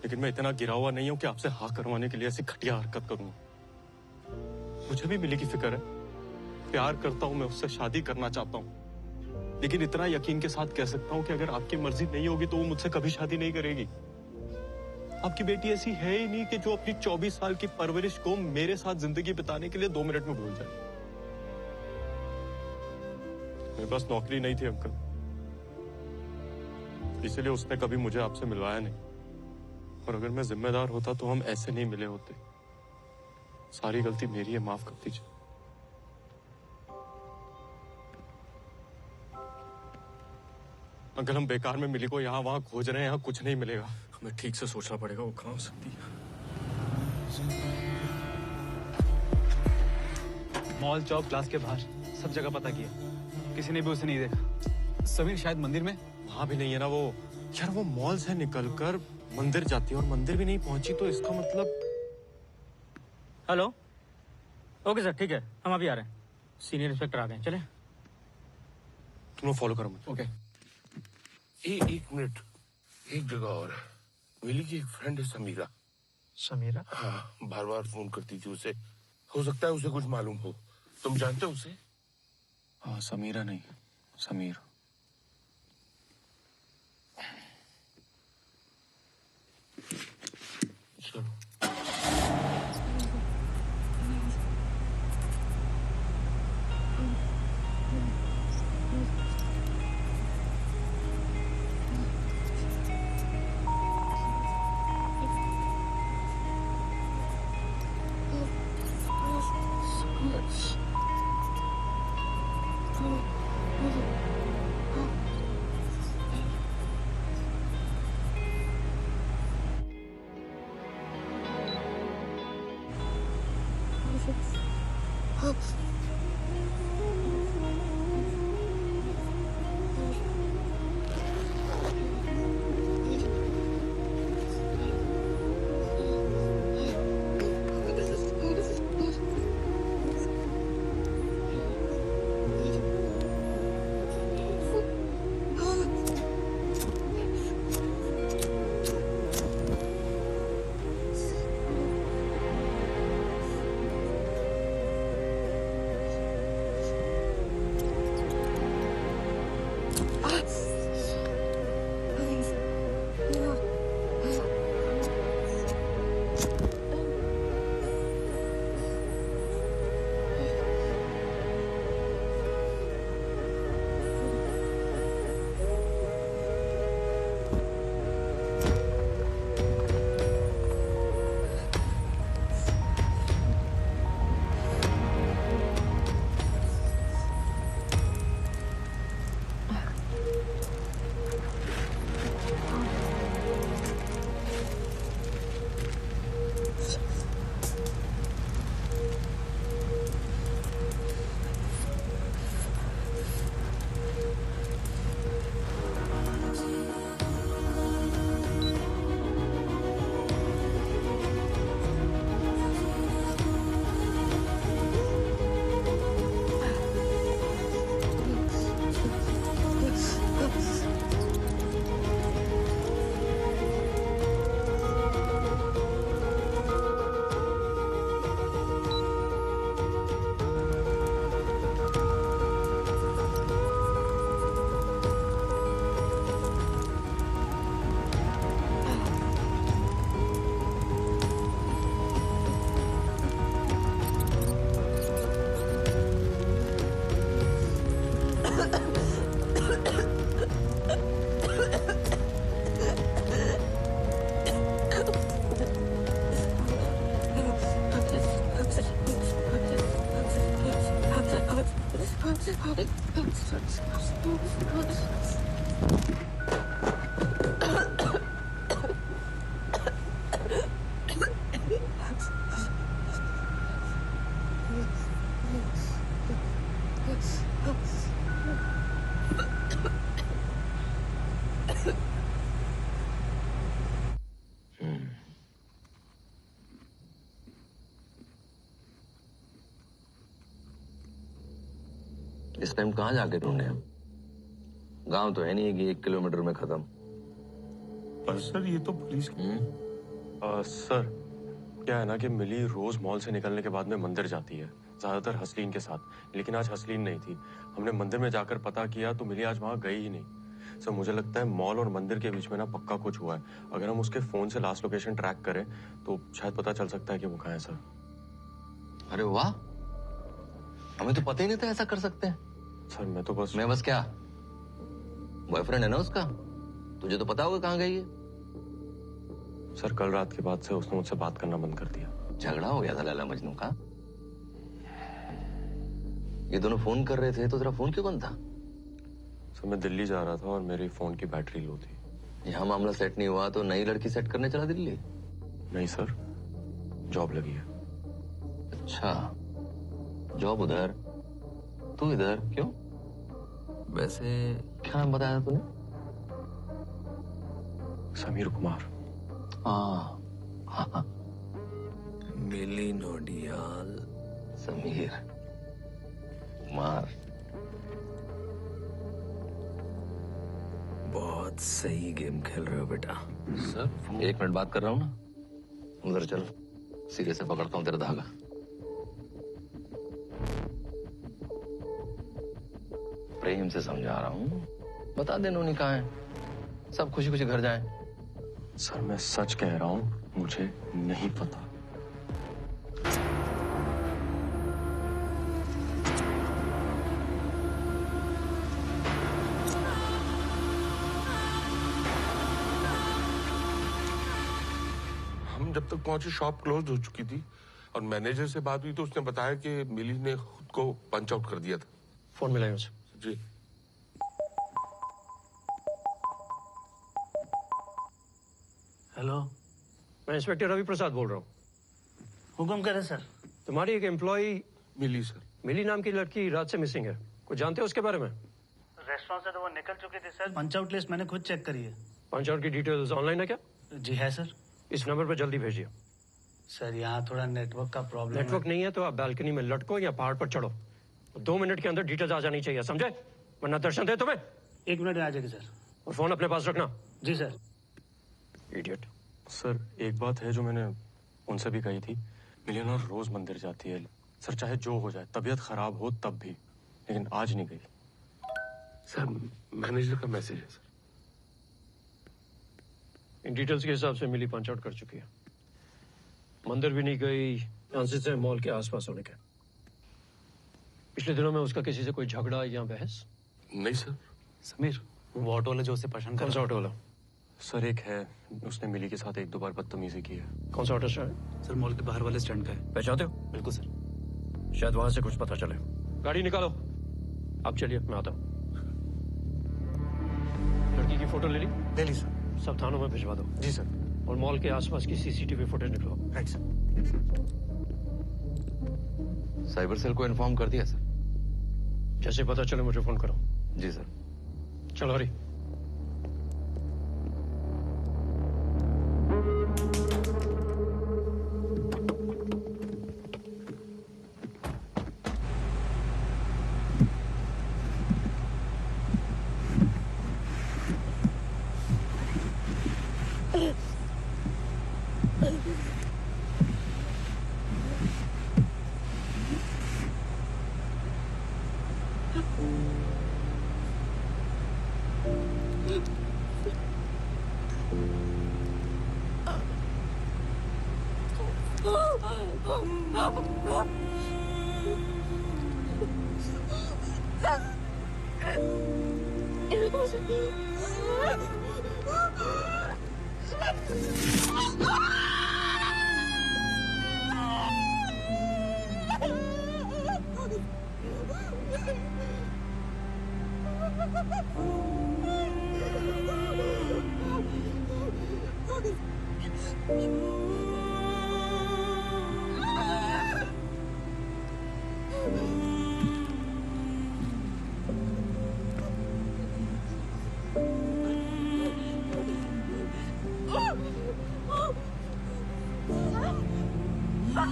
लेकिन मैं इतना गिरा हुआ नहीं हूँ कि आपसे हाँ करवाने के लिए ऐसी घटिया हरकत करूंगा। मुझे भी मिली की फिक्र है, प्यार करता हूँ मैं उससे, शादी करना चाहता हूँ, लेकिन इतना यकीन के साथ कह सकता हूँ कि अगर आपकी मर्जी नहीं होगी तो वो मुझसे कभी शादी नहीं करेगी। आपकी बेटी ऐसी है ही नहीं कि जो अपनी 24 साल की परवरिश को मेरे साथ जिंदगी बिताने के लिए 2 मिनट में भूल जाए। मेरे पास नौकरी नहीं थी अंकल, इसलिए उसने कभी मुझे आपसे मिलवाया नहीं, और अगर मैं जिम्मेदार होता तो हम ऐसे नहीं मिले होते। सारी गलती मेरी है, माफ कर दीजिए। अंकल हम बेकार में मिली को यहाँ वहां खोज रहे हैं, यहाँ कुछ नहीं मिलेगा। हमें ठीक से सोचना पड़ेगा वो कहाँ हो सकती है। मॉल, चौक, क्लास के बाहर सब जगह पता किया, किसी ने भी उसे नहीं देखा। समीर शायद मंदिर में। वहां भी नहीं है ना वो। यार वो मॉल से निकलकर मंदिर जाती है और मंदिर भी नहीं पहुंची, तो इसका मतलब। हेलो, ओके सर, ठीक है, हम अभी आ रहे हैं। सीनियर इंस्पेक्टर आ गए, चले। तुम फॉलो करो मुझे। ओके। एक मिनट, एक जगह और। मिली की एक फ्रेंड है समीरा। समीरा? हाँ, बार बार फोन करती थी उसे। हो सकता है उसे कुछ मालूम हो। तुम जानते हो उसे? हाँ, समीरा नहीं, समीर। चलो। इस टाइम कहाँ जाके ढूंढे हम? गांव तो है नहीं कि 1 किलोमीटर में खत्म। पर सर ये तो पुलिस सर क्या है ना कि मिली रोज मॉल से निकलने के बाद में मंदिर जाती है, ज्यादातर हसलीन के साथ। लेकिन आज हसलीन नहीं थी। हमने मंदिर में जाकर पता किया तो मिली आज वहां गई ही नहीं। सर मुझे लगता है मॉल और मंदिर के बीच में ना पक्का कुछ हुआ है। अगर हम उसके फोन से लास्ट लोकेशन ट्रैक करें तो शायद पता चल सकता है कि वो कहाँ है। सर अरे वाह, हमें तो पता ही नहीं था ऐसा कर सकते हैं। सर मैं बस क्या बॉयफ्रेंड है ना उसका, तुझे तो पता होगा कहाँ गई है। सर कल रात के बाद से उसने मुझसे बात करना बंद कर दिया। झगड़ा हो गया था लैला मजनू का। ये दोनों फोन कर रहे थे तो तेरा फोन क्यों बंद था? सर मैं दिल्ली जा रहा था और मेरी फोन की बैटरी लो थी। यहाँ मामला सेट नहीं हुआ तो नई लड़की सेट करने चला दिल्ली? नहीं सर, जॉब लगी है। अच्छा, जॉब उधर, तू इधर, क्यों? वैसे क्या नाम बताया तूने? समीर कुमार। हाँ। मिली नोडियाल समीर कुमार। बहुत सही गेम खेल रहे हो बेटा। सर 1 मिनट बात कर रहा हूँ ना, उधर चल, सिरे से पकड़ता हूँ तेरा धागा। प्रेम से समझा रहा हूँ, बता दे नोनी कहाँ है, सब खुशी खुशी घर जाएं। सर मैं सच कह रहा हूँ, मुझे नहीं पता। हम जब तक पहुंचे शॉप क्लोज हो चुकी थी और मैनेजर से बात हुई तो उसने बताया कि मिली ने खुद को पंच आउट कर दिया था। फोन मिलाइए उसे। जी। हेलो, मैं इंस्पेक्टर रवि प्रसाद बोल रहा हूँ। हुक्म करें सर। तुम्हारी एक एम्प्लॉय मिली सर, मिली नाम की लड़की रात से मिसिंग है, कुछ जानते हो उसके बारे में? रेस्टोरेंट से तो वो निकल चुकी थी सर। पंच आउट लिस्ट मैंने खुद चेक करी है। पंच आउट की डिटेल्स ऑनलाइन है क्या? जी है सर। इस नंबर पर जल्दी भेजिए। सर यहाँ थोड़ा नेटवर्क का प्रॉब्लम नेटवर्क नहीं है तो आप बालकनी में लटको या पहाड़ पर चढ़ो। 2 मिनट के अंदर डिटेल्स आ जानी चाहिए, समझे? वरना दर्शन दे तुम्हें। 1 मिनट में आ जाएगी सर। और फोन अपने पास रखना। जी सर। इडियट। सर एक बात है जो मैंने उनसे भी कही थी, मिलियन रोज मंदिर जाती है सर, चाहे जो हो जाए, तबीयत खराब हो तब भी, लेकिन आज नहीं गई। सर मैनेजर का मैसेज है सर। इन डिटेल्स के हिसाब से मिली पंच आउट कर चुकी है, मंदिर भी नहीं गई, चांसेस है मॉल के आसपास होने के। पिछले दिनों में उसका किसी से कोई झगड़ा या बहस? नहीं सर। समीर, वो ऑटो वाला जो उसे परेशान कर कौन सा ऑटो वाला? सर एक है, उसने मिली के साथ 1-2 बार बदतमीजी की है। कौन सा ऑटो स्टैंड? सर मॉल के बाहर वाले स्टैंड का है। पहचानते हो? बिल्कुल सर। शायद वहां से कुछ पता चले। गाड़ी निकालो, आप चलिए, मैं आता हूँ। लड़की की फोटो ले ली? ले ली सर। सब थानों में भिजवा दो। जी सर। और मॉल के आसपास की सीसीटीवी फुटेज निकलो। Right sir. साइबर सेल को इन्फॉर्म कर दिया सर। जैसे पता चले मुझे फोन करो। जी सर। चलो हरी। फिर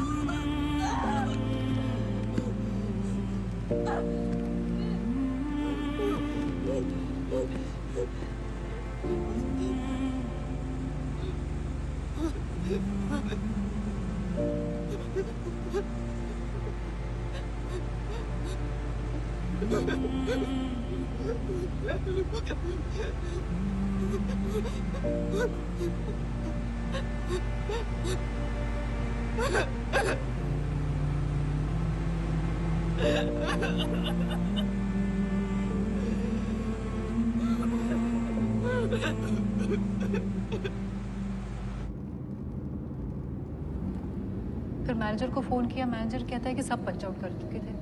मैनेजर को फोन किया, मैनेजर कहता है कि सब पंच आउट कर चुके थे।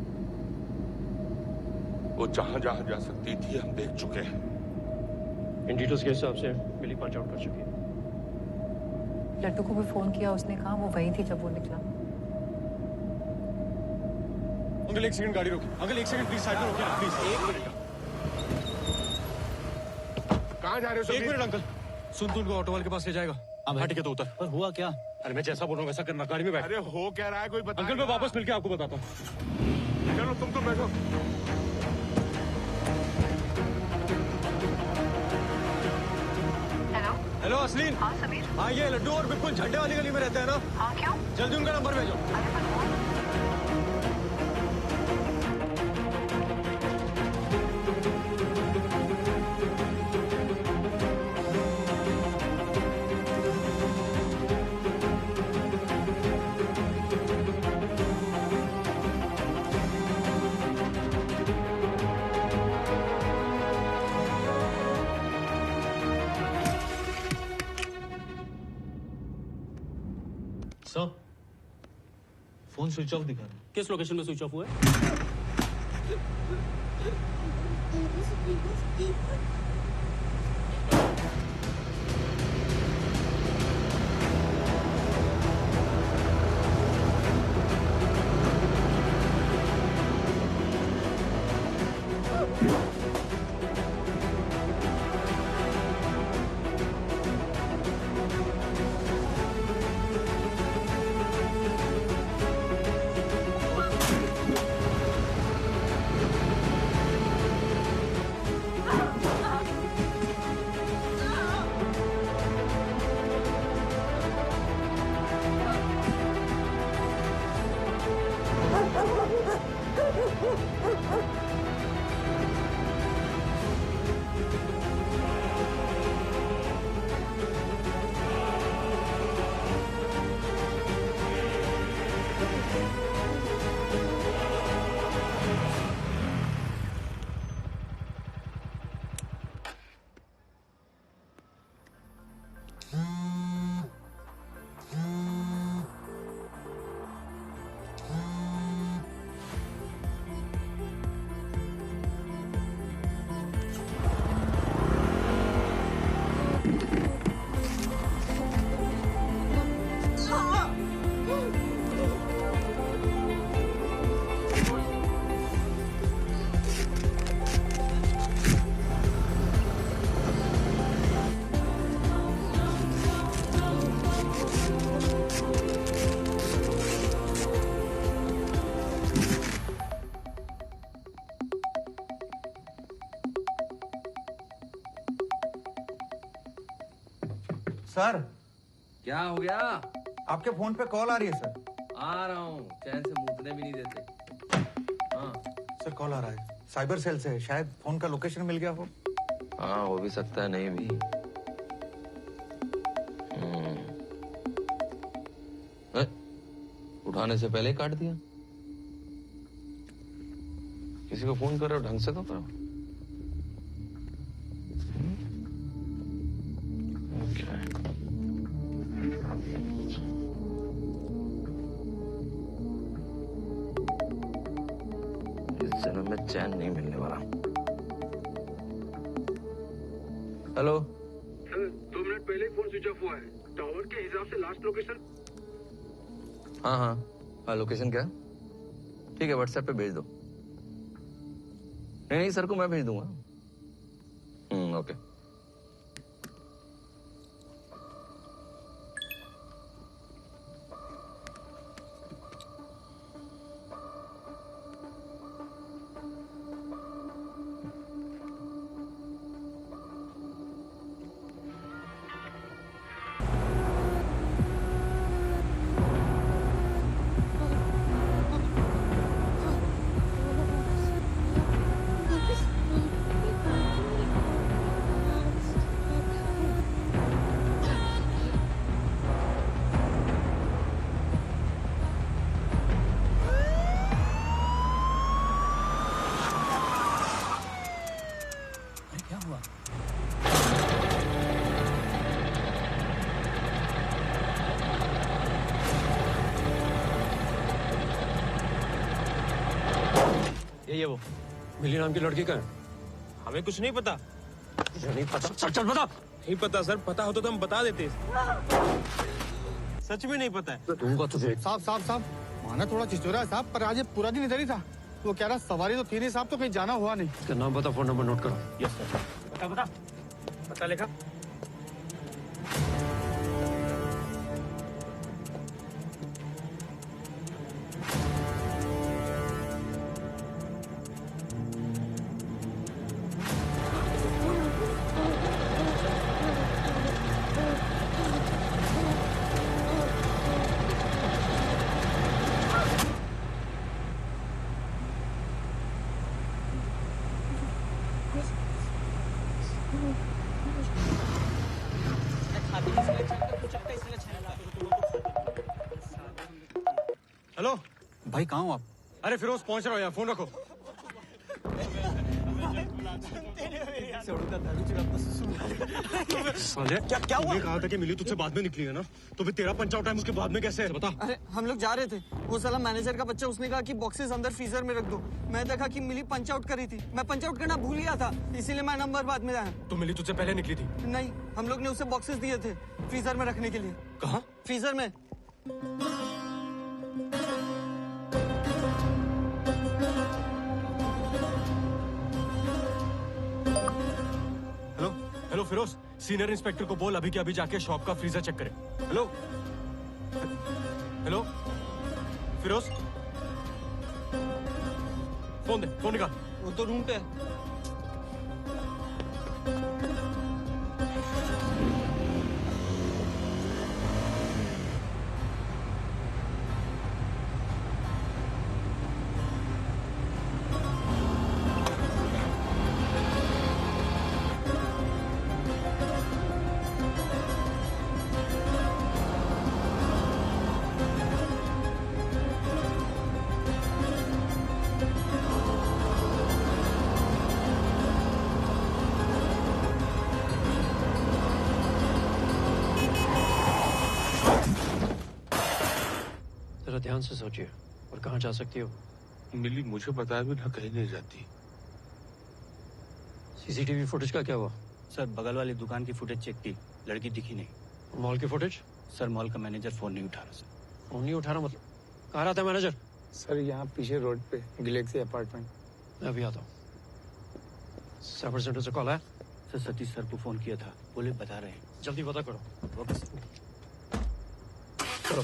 वो जहां जहां जा सकती थी हम देख चुके हैं। इन डिटेल्स के हिसाब से मिली पंच आउट कर चुकी है। लड्डू को भी फोन किया, उसने कहा वो वही थी जब वो निकला। अंकल एक सेकंड गाड़ी रोकिए। अंकल एक सेकंड प्लीज साइड में रोकिए प्लीज। एक मिनट। कहाँ जा रहे हो? एक मिनट अंकल, सुन तू उनको ऑटो वाले के पास ले जाएगा। हाँ ठीक है तो उतर। पर हुआ क्या? अरे मैं जैसा बोल रहा हूँ वैसा करना, गाड़ी में बैठ। अरे हो क्या रहा है कोई बता। अंकल मैं वापस मिलके आपको बताता हूँ। चलो तुम तो बैठो। हेलो असलीन। हाँ समीर। हाँ ये लड्डू और बिल्कुल झंडे वाली गली में रहते हैं ना? हाँ क्यों? जल्दी उनका नंबर भेजो। सर फोन स्विच ऑफ दिखा रहा है। किस लोकेशन में स्विच ऑफ हुआ है? सर क्या हो गया? आपके फोन पे कॉल आ रही है सर। आ रहा हूँ, चैन से मूतने भी नहीं देते। हाँ सर कॉल आ रहा है, साइबर सेल से। शायद फोन का लोकेशन मिल गया हो। हाँ हो भी सकता है, नहीं भी। उठाने से पहले ही काट दिया। किसी को फोन करो ढंग से तो करो। इस जन्म में चैन नहीं मिलने वाला। हेलो सर 2 मिनट पहले ही फोन स्विच ऑफ हुआ है। टावर के हिसाब से लास्ट लोकेशन। हाँ हाँ हाँ लोकेशन क्या? ठीक है व्हाट्सएप पे भेज दो। नहीं सर को मैं भेज दूंगा। ओके। यही है वो। मिली नाम की लड़की का है? हमें कुछ नहीं पता। नहीं पता? चल बता। नहीं पता सर, पता होता तो हम बता देते। सच में नहीं पता है। दूंगा तुझे। साहब माना थोड़ा चिचोरा है साहब, पर आज ये पूरा दिन इधर ही था। वो कह रहा सवारी तो थी नहीं साहब, तो कहीं जाना हुआ नहीं। इसका नाम बता, फोन नंबर नोट करो। Yes sir. बता लेखा। हेलो भाई, कहाँ हो आप? अरे फिरोज पहुंच रहा हो यार, फोन रखो। क्या हुआ? कहा था कि मिली तुझसे बाद में निकली है ना, तो फिर तेरा पंच आउट टाइम उसके बाद में कैसे है बता। अरे हम लोग जा रहे थे, वो साला मैनेजर का बच्चा, उसने कहा कि बॉक्सेस अंदर फ्रीजर में रख दो। मैं देखा कि मिली पंच आउट करी थी, मैं पंच आउट करना भूल गया था, इसीलिए मैं नंबर बाद में आया। तो मिली तुझसे पहले निकली थी? नहीं, हम लोग ने उसे बॉक्सेस दिए थे फ्रीजर में रखने के लिए। कहाँ? फ्रीजर में। हेलो फिरोज, सीनियर इंस्पेक्टर को बोल अभी के अभी जाके शॉप का फ्रीजर चेक करे। हेलो हेलो फिरोज, फोन दे, फोन निकाल। वो तो रूम पे है। ध्यान से सोचिए, और कहाँ जा सकती हो? मिली मुझे बताया भी ना कहीं नहीं जाती। सीसीटीवी फुटेज का क्या हुआ? सर बगल वाली दुकान की फुटेज चेक की, लड़की दिखी नहीं। मॉल की फुटेज? सर मॉल का मैनेजर फोन नहीं उठा रहा सर। फोन नहीं उठा रहा मतलब? कहाँ रहता है मैनेजर? सर यहाँ पीछे रोड पे गैलेक्सी अपार्टमेंट। मैं अभी आता हूँ। साइबर सेंटर से कॉल आया? सर सतीश सर को फोन किया था, बोले बता रहे हैं। जल्दी पता करो। Okay sir. करो।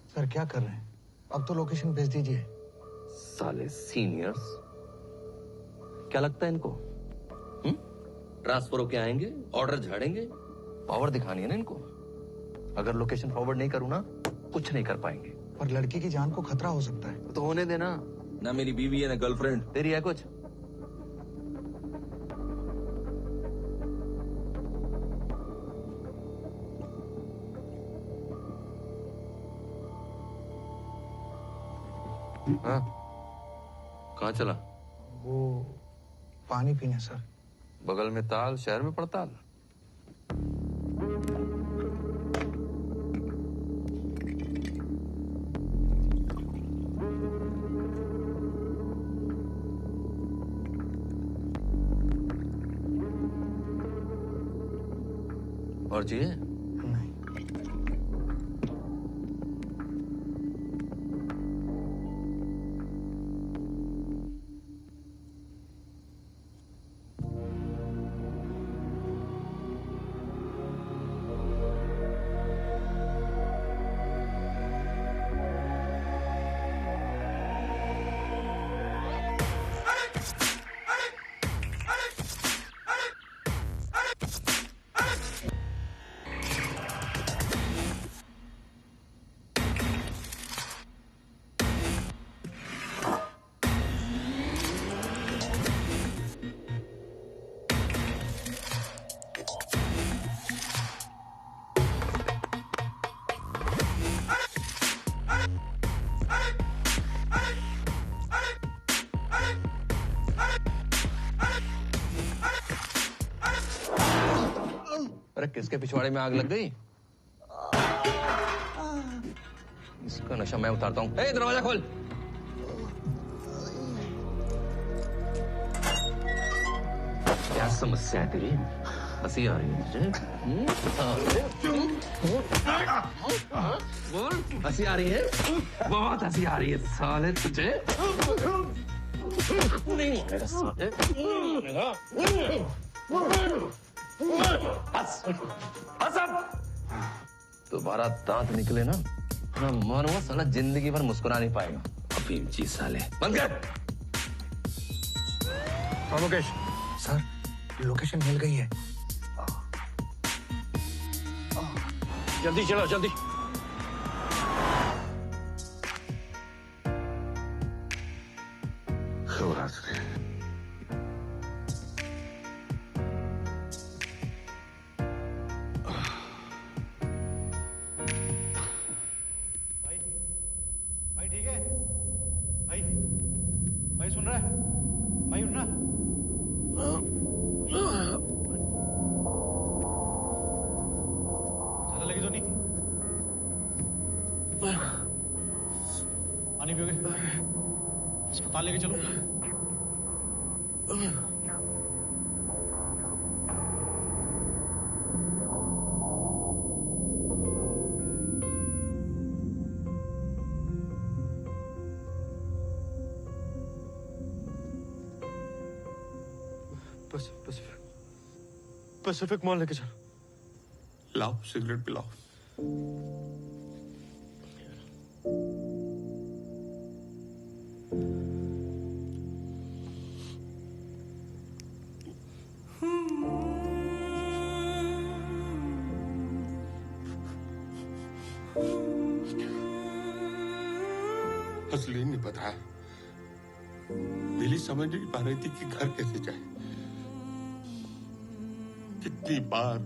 सर क्या कर रहे हैं? अब तो लोकेशन भेज दीजिए। साले सीनियर्स, क्या लगता है इनको? ट्रांसफर होके आएंगे, ऑर्डर झाड़ेंगे, पावर दिखानी है ना इनको। अगर लोकेशन फॉरवर्ड नहीं करूँ ना, कुछ नहीं कर पाएंगे। पर लड़की की जान को खतरा हो सकता है। तो होने देना ना। मेरी बीवी है ना गर्लफ्रेंड, तेरी है कुछ? हाँ, कहाँ चला? वो पानी पीने सर। बगल में ताल, शहर में पड़ताल। और चाहिए? अरे किसके पिछवाड़े में आग लग गई? इसका नशा मैं उतारता हूँ। ए, दरवाजा खोल। क्या समस्या है तेरी? हंसी आ रही है तुझे? बोल, हंसी आ रही है? बहुत हंसी आ रही है साले तुझे। नहीं मारेगा साले। हंस, हंस अब। दोबारा दांत निकले ना, मैं मारूंगा साला, जिंदगी भर मुस्कुरा नहीं पाएगा। अफीम चीज साले। बंद कर। हाँ मुकेश सर, लोकेशन मिल गई है। जल्दी चलो, जल्दी। शिवरात्रि। भाई ठीक है? भाई भाई सुन रहा है? भाई उठना। ज्यादा लगी तो नहीं? पानी पियोगे? अस्पताल लेके चलो। पैसिफिक मॉल लेके चल। लाओ सिगरेट पिलाओ। असली नहीं पता। दिल्ली समझ नहीं पा रही थी कि घर कैसे जाए। कितनी बार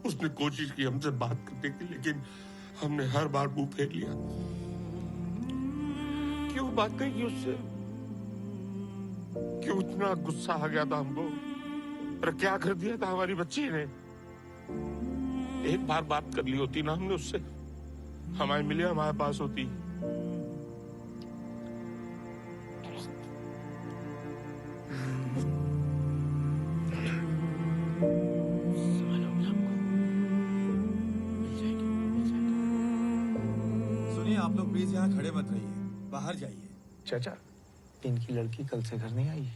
उसने कोशिश की हमसे बात करने की, लेकिन हमने हर बार मुंह फेर लिया। क्यों बात कही उससे? क्यों इतना गुस्सा आ गया था हमको? और क्या कर दिया था हमारी बच्ची ने? एक बार बात कर ली होती ना हमने उससे, हमारी मिलिया हमारे पास होती। सुनिए, आप लोग प्लीज यहाँ खड़े मत रहिए, बाहर जाइए। चाचा, इनकी लड़की कल से घर नहीं आई।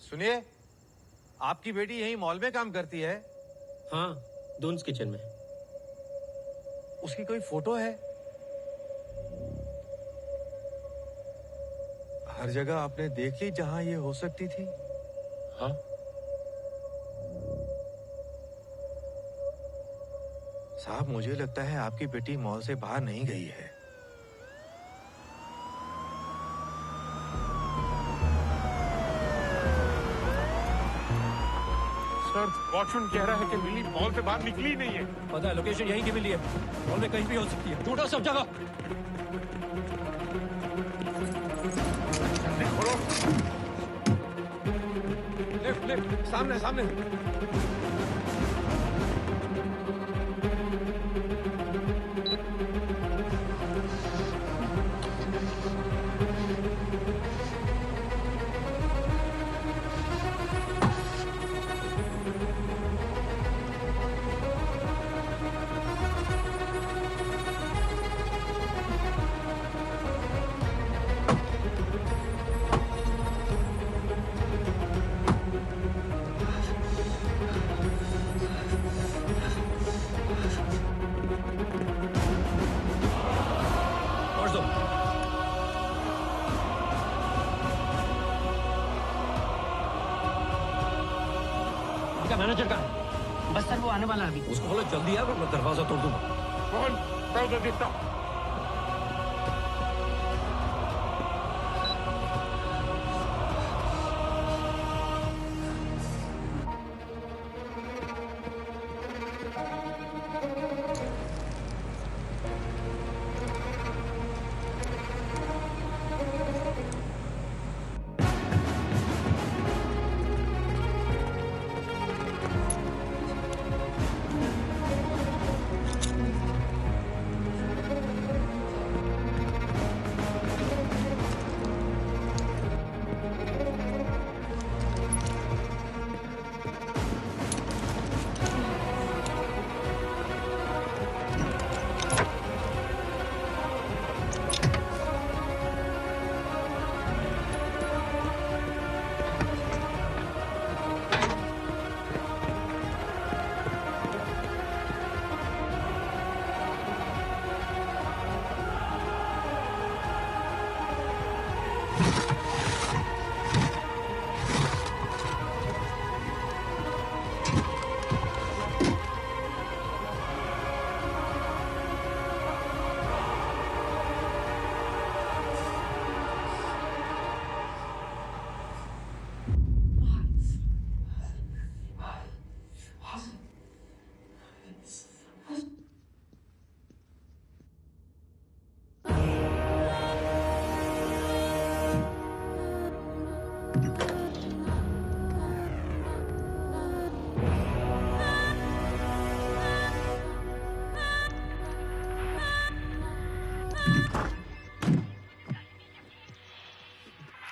सुनिए, आपकी बेटी यही मॉल में काम करती है? हाँ, दून्स किचन में। उसकी कोई फोटो है? हर जगह आपने देख ली जहां ये हो सकती थी? हाँ। साहब, मुझे लगता है आपकी बेटी मॉल से बाहर नहीं गई है। सर, वॉचमैन कह रहा है कि मिली मॉल से बाहर निकली नहीं है। पता है, लोकेशन यहीं की मिली है। मॉल में कहीं भी हो सकती है। ढूंढो सब जगह। लेफ्ट लेफ्ट, सामने सामने। मैनेजर का है। बस सर, वो आने वाला है अभी। उसको बोलो जल्दी आ, मैं दरवाजा तोड़ दूंगा। कौन? मैं उधर देखता हूं।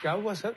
क्या हुआ सर?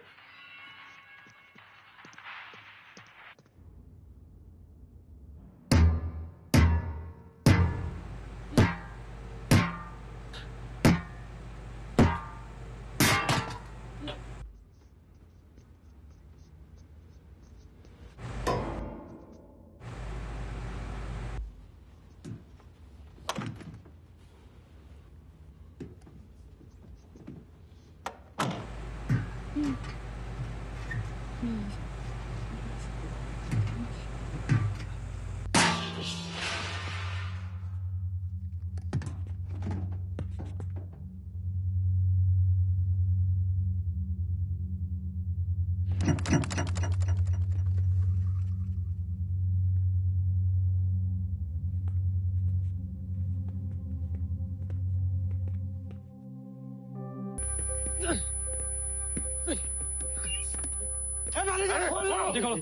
निकालो।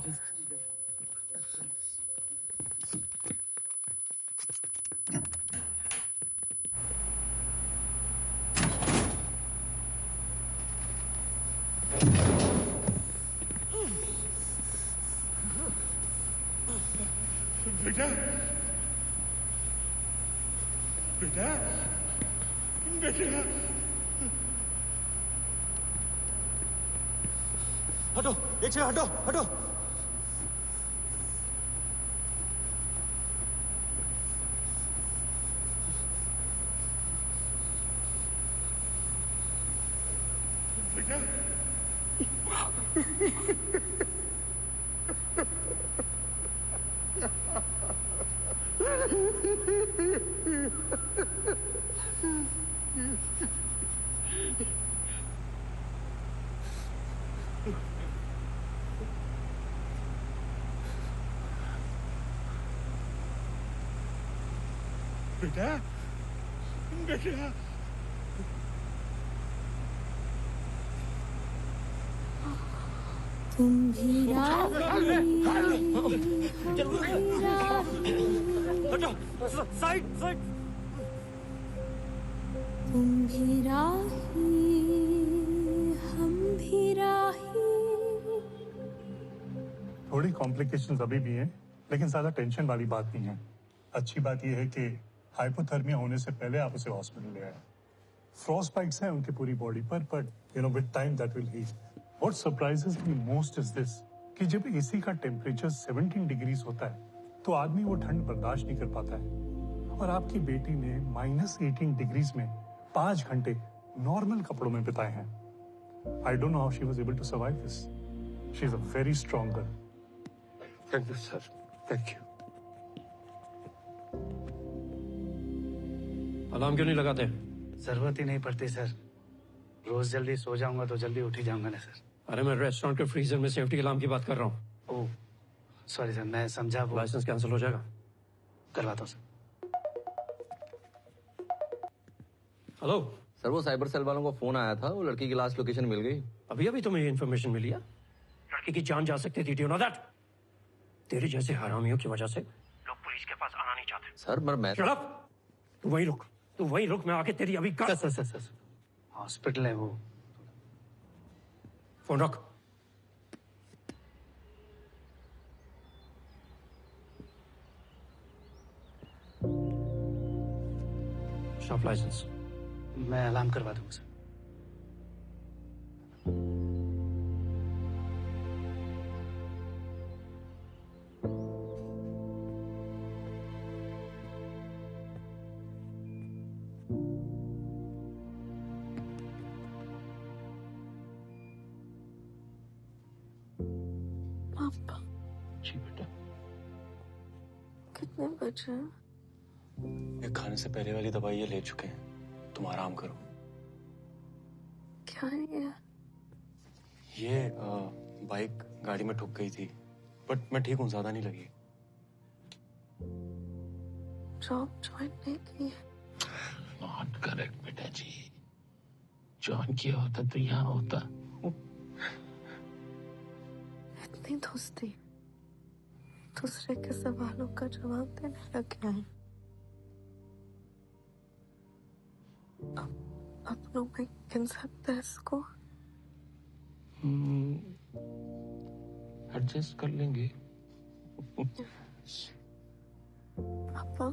बेटा बेटा बेटा हटो, एक से हटो हटो। बेटा बेटा बेटा तुम भी साइड साइड। तुम भी राही हम भी राही। थोड़ी कॉम्प्लिकेशंस अभी भी हैं, लेकिन ज्यादा टेंशन वाली बात नहीं है। अच्छी बात यह है कि हाइपोथर्मिया होने से पहले आप उसे हॉस्पिटल ले आए। फ्रॉस्ट बाइट्स हैं उनकी पूरी बॉडी पर, but with time that will heal. What surprises me most is this कि जब एसी का टेम्परेचर 17 डिग्रीज होता है तो आदमी वो ठंड बर्दाश्त नहीं कर पाता है, और आपकी बेटी ने -18 डिग्रीज में 5 घंटे नॉर्मल कपड़ों में बिताए हैं। I don't know how she was able to survive this. She is a very strong girl. Thank you sir, thank you. Alarm क्यों नहीं लगाते? जरूरत ही नहीं पड़ती सर। रोज जल्दी सो जाऊंगा तो जल्दी उठ ही जाऊंगा ना सर। अरे मैं रेस्टोरेंट के फ्रीजर में सेफ्टी अलार्म की बात कर रहा हूँ। ओह सॉरी सर, मैं समझा वो। लाइसेंस कैंसिल हो जाएगा। करवाता हूँ सर। हेलो सर, वो साइबर सेल वालों का फोन आया था, वो लड़की की लास्ट लोकेशन मिल गई। अभी अभी तुम्हें ये इन्फॉर्मेशन मिली है? लड़की की जान जा सकती थी, नो दैट? तेरी जैसे हरामियों की वजह से लोग पुलिस के पास आना नहीं चाहते। सर मैं Shut up! तू वहीं रुक, तू वहीं रुक, मैं आके तेरी अभी कर। सर हॉस्पिटल है वो। फोन रख। Shop licence. मैं अलार्म करवा दूंगा सर। पापा जी बेटा। कितने बजे? ये खाने से पहले वाली दवाई ये ले चुके हैं, तुम आराम करो। क्या है ये बाइक गाड़ी में ठुक गई थी, बट मैं ठीक हूँ, ज्यादा नहीं लगी। जॉब ज्वाइन नहीं की? नॉट करेक्ट बेटा जी, ज्वाइन किया होता तो यहाँ होता। इतनी दोस्ती दूसरे के सवालों का जवाब देने लग गया है। अपनों में गिन सकते हैं इसको? एडजस्ट कर लेंगे। पापा,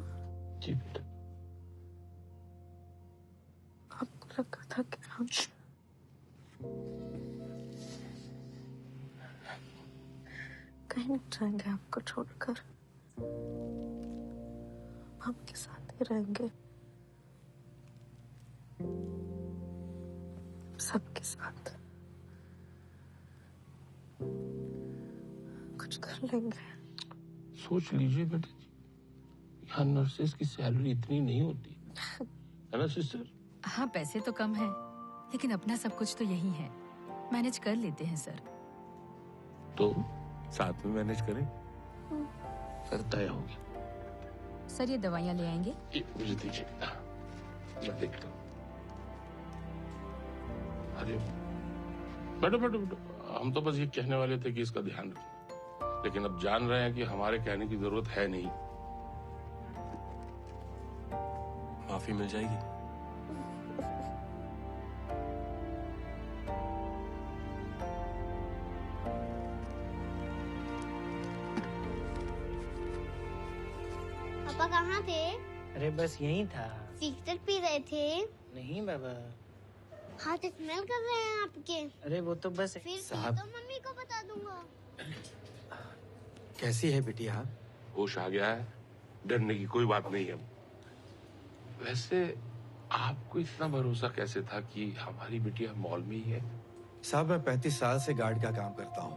जी बेटा। आपको लगा था कि हम कहीं नहीं जाएंगे आपको छोड़कर, हम आपके साथ ही रहेंगे, सबके साथ कुछ कर लेंगे। सोच लीजिए बेटा जी, यहाँ नर्सेस की सैलरी इतनी नहीं होती है ना सिस्टर? हाँ, पैसे तो कम है, लेकिन अपना सब कुछ तो यही है, मैनेज कर लेते हैं सर। तो साथ में मैनेज करें, फिर तय होगी। सर ये दवाइयाँ ले आएंगे? ये मुझे दीजिए, मैं देखता हूँ। अरे बैठो बैठो बैठो, हम तो बस ये कहने वाले थे कि इसका ध्यान रखना, लेकिन अब जान रहे हैं कि हमारे कहने की जरूरत है नहीं। माफी मिल जाएगी? पापा कहाँ थे? अरे बस यही था। सिगरेट पी रहे थे? नहीं बाबा। हाथ स्मेल कर रहे हैं आपके। अरे वो तो बस फिर साहब। तो मम्मी को बता दूंगा। कैसी है बिटिया? होश आ गया है, डरने की कोई बात नहीं है। वैसे आपको इतना भरोसा कैसे था कि हमारी बिटिया मॉल में ही है? साहब मैं 35 साल से गार्ड का काम करता हूँ।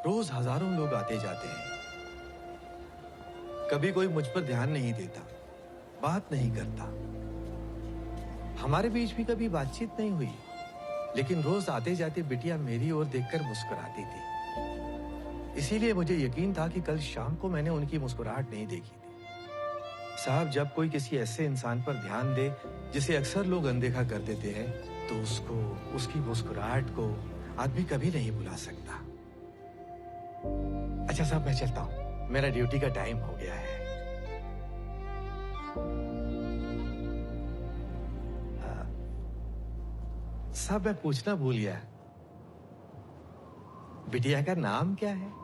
रोज हजारों लोग आते जाते हैं। कभी कोई मुझ पर ध्यान नहीं देता, बात नहीं करता। हमारे बीच भी कभी बातचीत नहीं हुई, लेकिन रोज आते जाते बिटिया मेरी ओर देखकर मुस्कुराती थी। इसीलिए मुझे यकीन था कि कल शाम को मैंने उनकी मुस्कुराहट नहीं देखी थी। साहब जब कोई किसी ऐसे इंसान पर ध्यान दे जिसे अक्सर लोग अनदेखा कर देते हैं, तो उसको, उसकी मुस्कुराहट को आदमी कभी नहीं भुला सकता। अच्छा साहब मैं चलता हूँ, मेरा ड्यूटी का टाइम हो गया है। साहब मैं पूछना भूल गया, बिटिया का नाम क्या है?